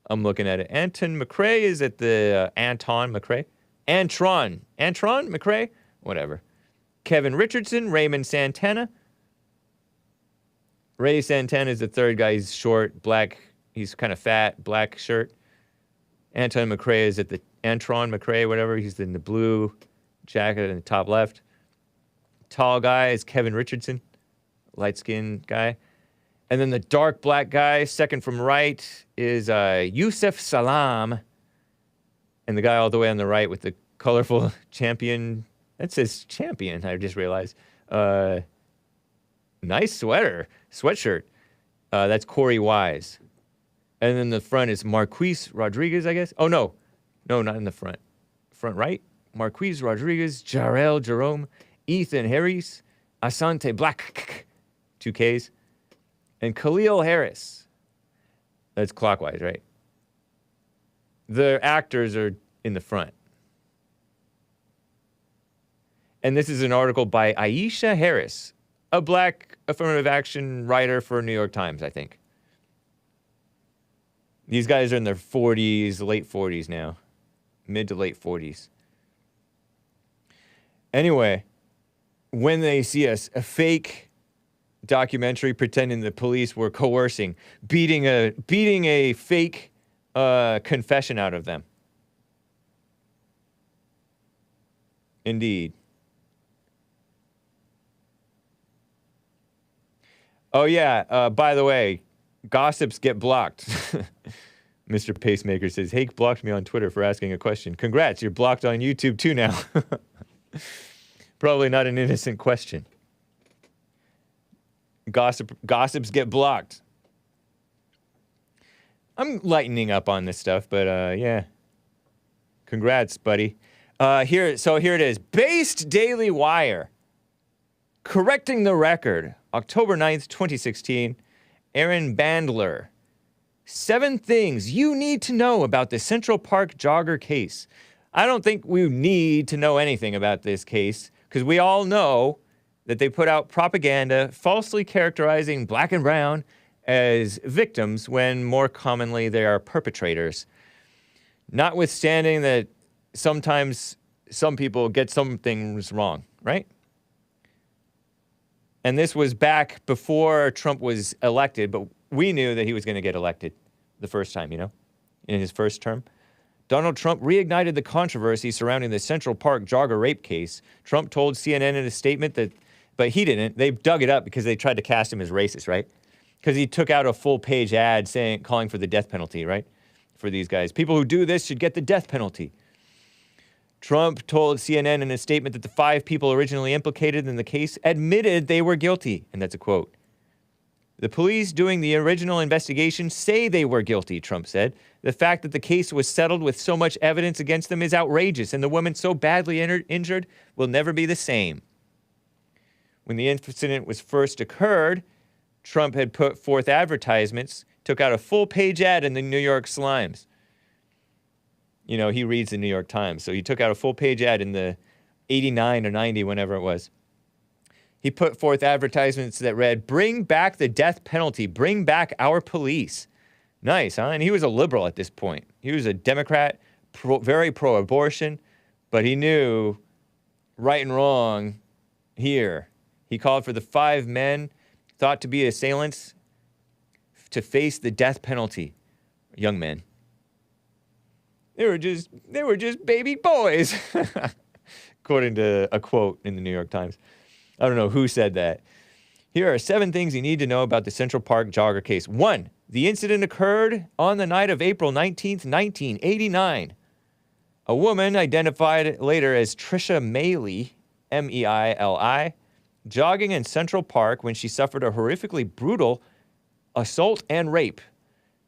I'm looking at it. Anton McRae is at the Anton McRae. Antron McRae, whatever. Kevin Richardson, Raymond Santana. Ray Santana is the third guy. He's short, black. He's kind of fat, black shirt. Anton McRae is at the Antron McRae, whatever. He's in the blue jacket in the top left. Tall guy is Kevin Richardson, light-skinned guy. And then the dark black guy, second from right, is Yusuf Salam. And the guy all the way on the right with the colorful champion. That says champion, I just realized. Nice sweatshirt. That's Corey Wise. And then the front is Marquise Rodriguez, I guess. Oh, no. No, not in the front. Front right. Marquise Rodriguez, Jarrell Jerome, Ethan Harris, Asante Black, 2 Ks, and Khalil Harris. That's clockwise, right? The actors are in the front. And this is an article by Aisha Harris, a black affirmative action writer for New York Times, I think. These guys are in their 40s, late 40s now. Mid to late 40s. Anyway, When They See Us, a fake documentary pretending the police were coercing, beating a fake confession out of them. Indeed. Oh yeah, by the way, gossips get blocked. Mr. Pacemaker says, Hake blocked me on Twitter for asking a question. Congrats, you're blocked on YouTube too now. Probably not an innocent question. Gossips get blocked. I'm lightening up on this stuff, but yeah. Congrats, buddy. Here it is. Based Daily Wire. Correcting the record. October 9th, 2016. Aaron Bandler. 7 things you need to know about the Central Park jogger case. I don't think we need to know anything about this case, because we all know that they put out propaganda falsely characterizing black and brown as victims when more commonly they are perpetrators. Notwithstanding that sometimes some people get some things wrong, right? And this was back before Trump was elected, but we knew that he was going to get elected the first time, in his first term. Donald Trump reignited the controversy surrounding the Central Park jogger rape case. Trump told CNN in a statement but he didn't. They dug it up because they tried to cast him as racist, right? Because he took out a full-page ad calling for the death penalty, right? For these guys. People who do this should get the death penalty. Trump told CNN in a statement that the 5 people originally implicated in the case admitted they were guilty, and that's a quote. The police doing the original investigation say they were guilty, Trump said. The fact that the case was settled with so much evidence against them is outrageous, and the woman so badly injured will never be the same. When the incident was first occurred, Trump had put forth advertisements, took out a full-page ad in the New York Slimes. You know, he reads the New York Times, so he took out a full-page ad in the 89 or 90, whenever it was. He put forth advertisements that read, "Bring back the death penalty. Bring back our police." Nice, huh? And he was a liberal at this point. He was a Democrat, very pro-abortion, but he knew right and wrong here. He called for the 5 men thought to be assailants to face the death penalty. Young men. They were just baby boys, according to a quote in the New York Times. I don't know who said that. Here are 7 things you need to know about the Central Park jogger case. 1, the incident occurred on the night of April 19th, 1989. A woman identified later as Trisha Meili, M-E-I-L-I, jogging in Central Park when she suffered a horrifically brutal assault and rape.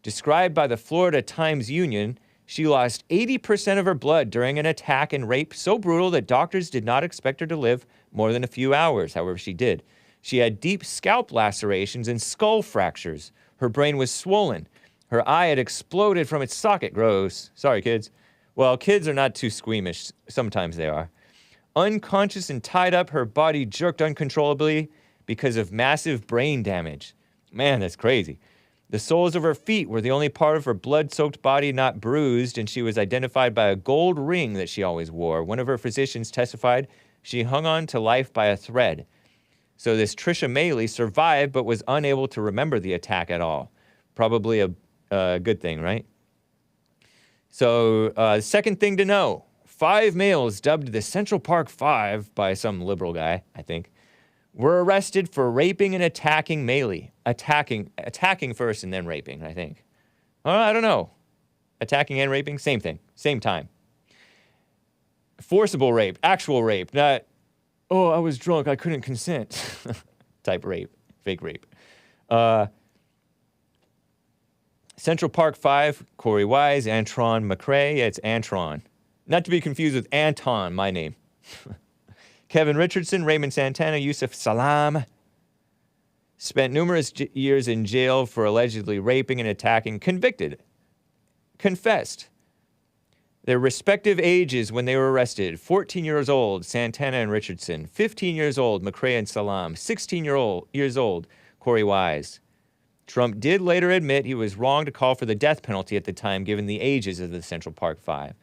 Described by the Florida Times-Union, she lost 80% of her blood during an attack and rape so brutal that doctors did not expect her to live more than a few hours. However, she did. She had deep scalp lacerations and skull fractures. Her brain was swollen. Her eye had exploded from its socket. Gross. Sorry, kids. Well, kids are not too squeamish. Sometimes they are. Unconscious and tied up, her body jerked uncontrollably because of massive brain damage. Man, that's crazy. The soles of her feet were the only part of her blood-soaked body not bruised, and she was identified by a gold ring that she always wore. One of her physicians testified she hung on to life by a thread. So this Trisha Meili survived but was unable to remember the attack at all. Probably a good thing, right? So, second thing to know. 5 males dubbed the Central Park 5 by some liberal guy, I think, were arrested for raping and attacking Meili. Attacking first and then raping, I think. I don't know. Attacking and raping, same thing, same time. Forcible rape, actual rape, not, oh, I was drunk, I couldn't consent type rape, fake rape. Central Park 5, Corey Wise, Antron McCrae. Yeah, it's Antron. Not to be confused with Anton, my name. Kevin Richardson, Raymond Santana, Yusuf Salam spent numerous years in jail for allegedly raping and attacking, convicted, confessed. Their respective ages when they were arrested: 14 years old, Santana and Richardson; 15 years old, McCrae and Salam; 16 years old, Corey Wise. Trump did later admit he was wrong to call for the death penalty at the time, given the ages of the Central Park 5.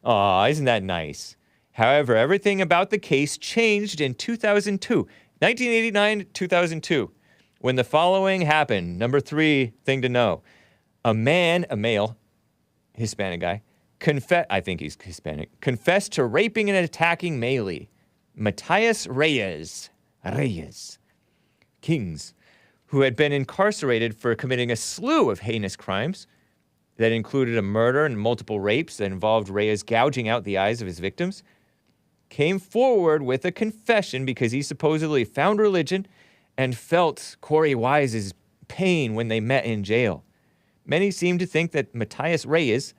Aw, isn't that nice? However, everything about the case changed in 2002, 1989 to 2002, when the following happened. Number 3 thing to know. A male, Hispanic guy, I think he's Hispanic, confessed to raping and attacking Meili. Matthias Reyes, Kings, who had been incarcerated for committing a slew of heinous crimes that included a murder and multiple rapes that involved Reyes gouging out the eyes of his victims, came forward with a confession because he supposedly found religion and felt Corey Wise's pain when they met in jail. Many seem to think that Matthias Reyes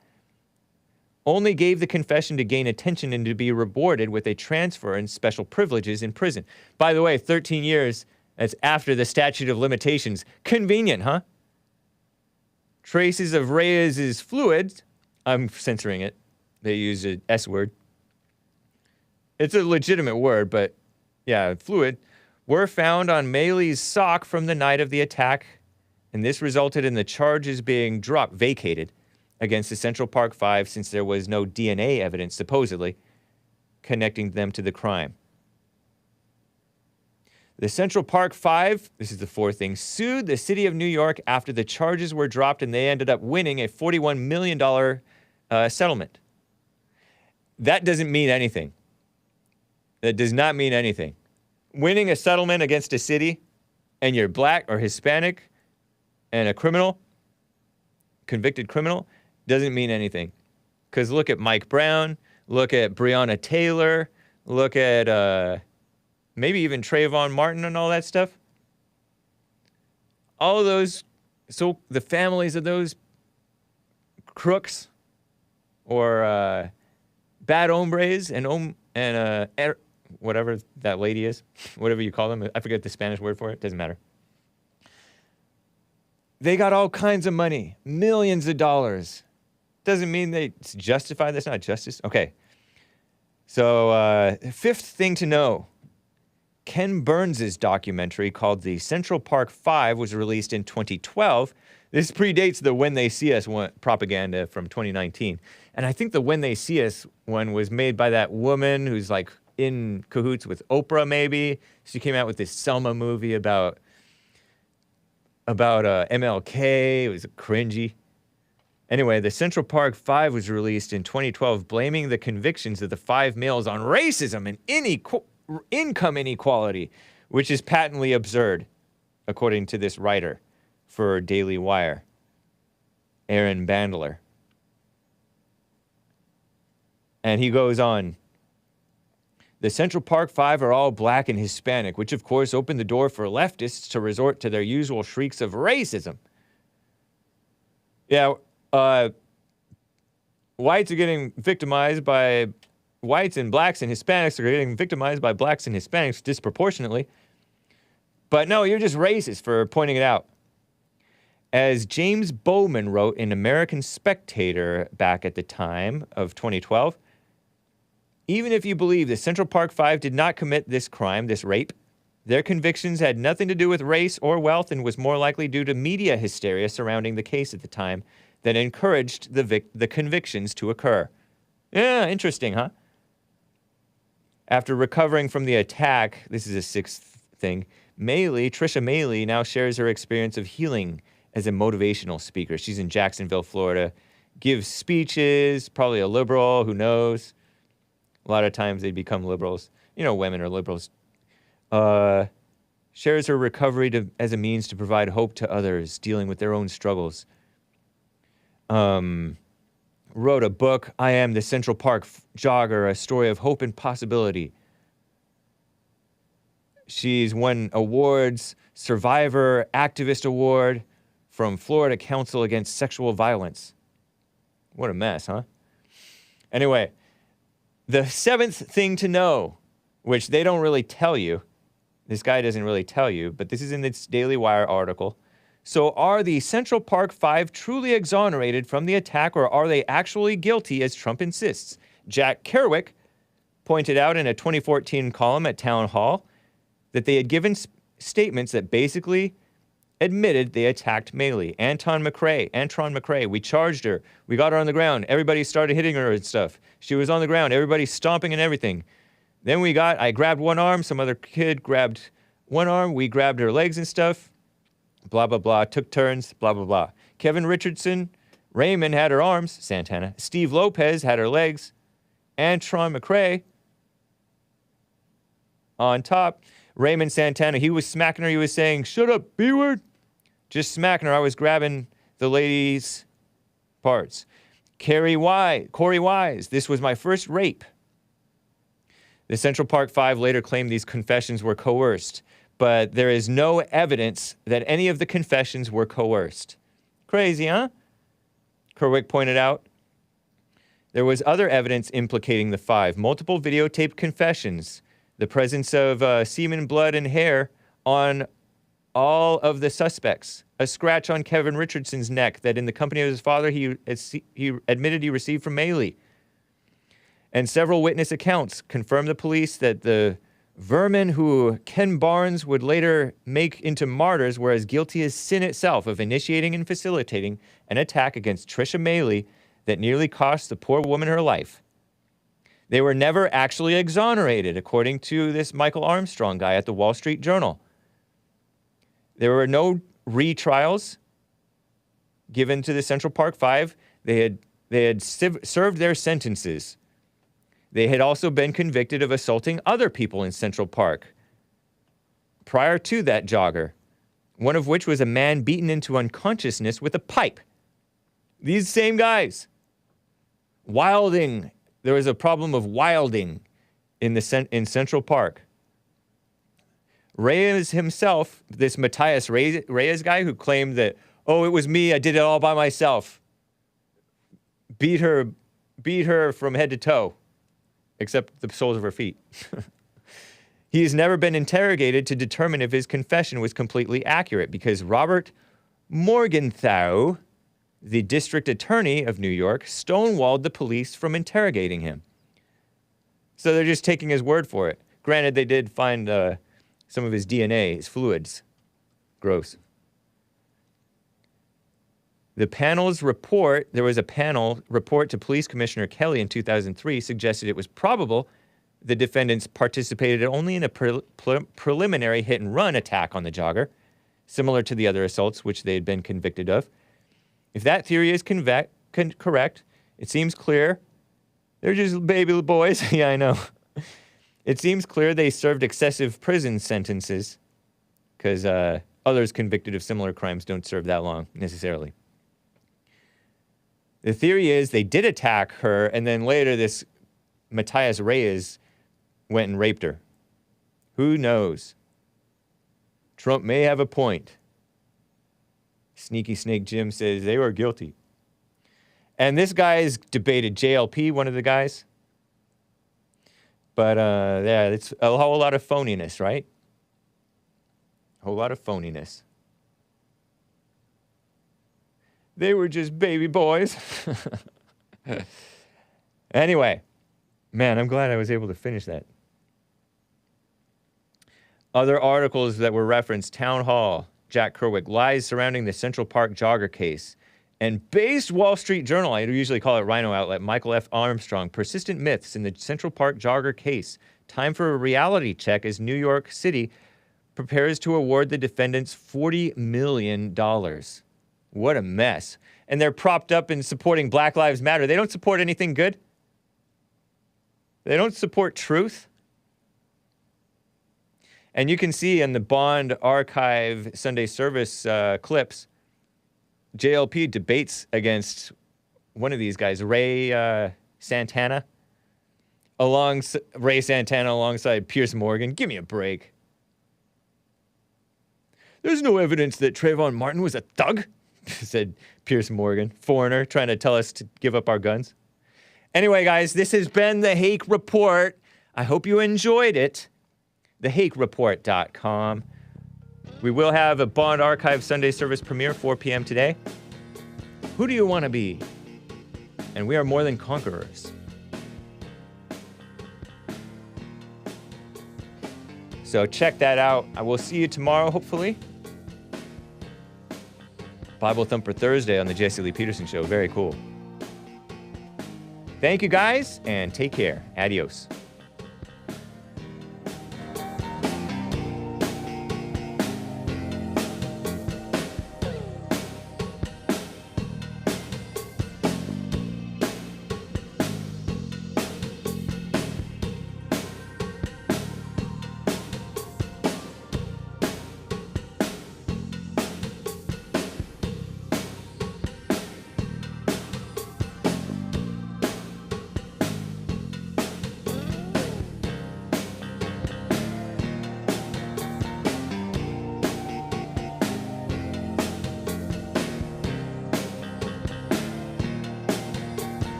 only gave the confession to gain attention and to be rewarded with a transfer and special privileges in prison. By the way, 13 years, that's after the statute of limitations. Convenient, huh? Traces of Reyes' fluids, I'm censoring it, they use an S word. It's a legitimate word, but yeah, fluid, were found on Meili's sock from the night of the attack, and this resulted in the charges being vacated against the Central Park 5 since there was no DNA evidence, supposedly, connecting them to the crime. The Central Park 5, this is the 4th thing, sued the city of New York after the charges were dropped, and they ended up winning a $41 million settlement. That doesn't mean anything. That does not mean anything. Winning a settlement against a city, and you're black or Hispanic, and a criminal, convicted criminal, doesn't mean anything. Because look at Mike Brown, look at Breonna Taylor, look at maybe even Trayvon Martin and all that stuff. All of those, so the families of those crooks or bad hombres and whatever that lady is, whatever you call them. I forget the Spanish word for it. Doesn't matter. They got all kinds of money, millions of dollars. Doesn't mean they justify. That's not justice. Okay. So, fifth thing to know. Ken Burns' documentary called The Central Park Five was released in 2012. This predates the When They See Us propaganda from 2019. And I think the When They See Us one was made by that woman who's like in cahoots with Oprah, maybe. She came out with this Selma movie about MLK. It was cringy. Anyway, the Central Park Five was released in 2012, blaming the convictions of the five males on racism and income inequality, which is patently absurd, according to this writer for Daily Wire, Aaron Bandler. And he goes on, the Central Park Five are all black and Hispanic, which of course opened the door for leftists to resort to their usual shrieks of racism. Yeah, whites are getting victimized by whites, and blacks and Hispanics are getting victimized by blacks and Hispanics disproportionately. But no, you're just racist for pointing it out. As James Bowman wrote in American Spectator back at the time of 2012, even if you believe the Central Park Five did not commit this crime, this rape, their convictions had nothing to do with race or wealth and was more likely due to media hysteria surrounding the case at the time that encouraged the convictions to occur. Yeah, interesting, huh? After recovering from the attack, this is a sixth thing, Trisha Maley now shares her experience of healing as a motivational speaker. She's in Jacksonville, Florida, gives speeches, probably a liberal, who knows? A lot of times they become liberals. You know, women are liberals. Shares her recovery as a means to provide hope to others dealing with their own struggles. Wrote a book, I Am the Central Park Jogger, a story of hope and possibility. She's won awards, Survivor Activist Award from Florida Council Against Sexual Violence. What a mess, huh? Anyway, the seventh thing to know, which they don't really tell you, this guy doesn't really tell you, but this is in this Daily Wire article. So are the Central Park Five truly exonerated from the attack, or are they actually guilty, as Trump insists? Jack Kerwick pointed out in a 2014 column at Townhall that they had given statements that basically admitted they attacked Maley. Antron McCray, we charged her. We got her on the ground. Everybody started hitting her and stuff. She was on the ground. Everybody stomping and everything. Then I grabbed one arm. Some other kid grabbed one arm. We grabbed her legs and stuff. Blah, blah, blah. Took turns. Blah, blah, blah. Kevin Richardson, Raymond had her arms. Santana. Steve Lopez had her legs. Antron McCray on top. Raymond Santana, he was smacking her. He was saying, shut up, B-word. Just smacking her. I was grabbing the lady's parts. Corey Wise, this was my first rape. The Central Park Five later claimed these confessions were coerced, but there is no evidence that any of the confessions were coerced. Crazy, huh? Kerwick pointed out. There was other evidence implicating the five, multiple videotaped confessions, the presence of semen, blood, and hair on all of the suspects, a scratch on Kevin Richardson's neck that in the company of his father he admitted he received from Maley. And several witness accounts confirmed the police that the vermin who Ken Barnes would later make into martyrs were as guilty as sin itself of initiating and facilitating an attack against Trisha Maley that nearly cost the poor woman her life. They were never actually exonerated, according to this Michael Armstrong guy at the Wall Street Journal. There were no retrials given to the Central Park Five. They had served their sentences. They had also been convicted of assaulting other people in Central Park prior to that jogger, one of which was a man beaten into unconsciousness with a pipe. These same guys. Wilding. There was a problem of wilding in Central Park. Reyes himself, this Matthias Reyes guy who claimed that, oh, it was me, I did it all by myself. Beat her from head to toe, except the soles of her feet. He has never been interrogated to determine if his confession was completely accurate because Robert Morgenthau, the district attorney of New York, stonewalled the police from interrogating him. So they're just taking his word for it. Granted, they did find some of his DNA, his fluids. Gross. The panel's report, there was a panel report to Police Commissioner Kelly in 2003, suggested it was probable the defendants participated only in a preliminary hit-and-run attack on the jogger, similar to the other assaults which they had been convicted of. If that theory is correct, it seems clear they're just baby boys. Yeah, I know. It seems clear they served excessive prison sentences because others convicted of similar crimes don't serve that long, necessarily. The theory is they did attack her, and then later this Matthias Reyes went and raped her. Who knows? Trump may have a point. Sneaky Snake Jim says they were guilty. And this guy's debated JLP, one of the guys. But, yeah, it's a whole lot of phoniness, right? A whole lot of phoniness. They were just baby boys. Anyway, man, I'm glad I was able to finish that. Other articles that were referenced, Townhall, Jack Kerwick, lies surrounding the Central Park jogger case. And based Wall Street Journal, I usually call it Rhino Outlet, Michael F. Armstrong, persistent myths in the Central Park jogger case. Time for a reality check as New York City prepares to award the defendants $40 million. What a mess. And they're propped up in supporting Black Lives Matter. They don't support anything good. They don't support truth. And you can see in the Bond Archive Sunday service clips, JLP debates against one of these guys, Ray Santana, alongside Piers Morgan. Give me a break. There's no evidence that Trayvon Martin was a thug, said Piers Morgan, foreigner, trying to tell us to give up our guns. Anyway, guys, this has been the Hake Report. I hope you enjoyed it. TheHakeReport.com. We will have a Bond Archive Sunday service premiere, 4 p.m. today. Who do you want to be? And we are more than conquerors. So check that out. I will see you tomorrow, hopefully. Bible Thumper Thursday on the Jesse Lee Peterson Show. Very cool. Thank you, guys, and take care. Adios.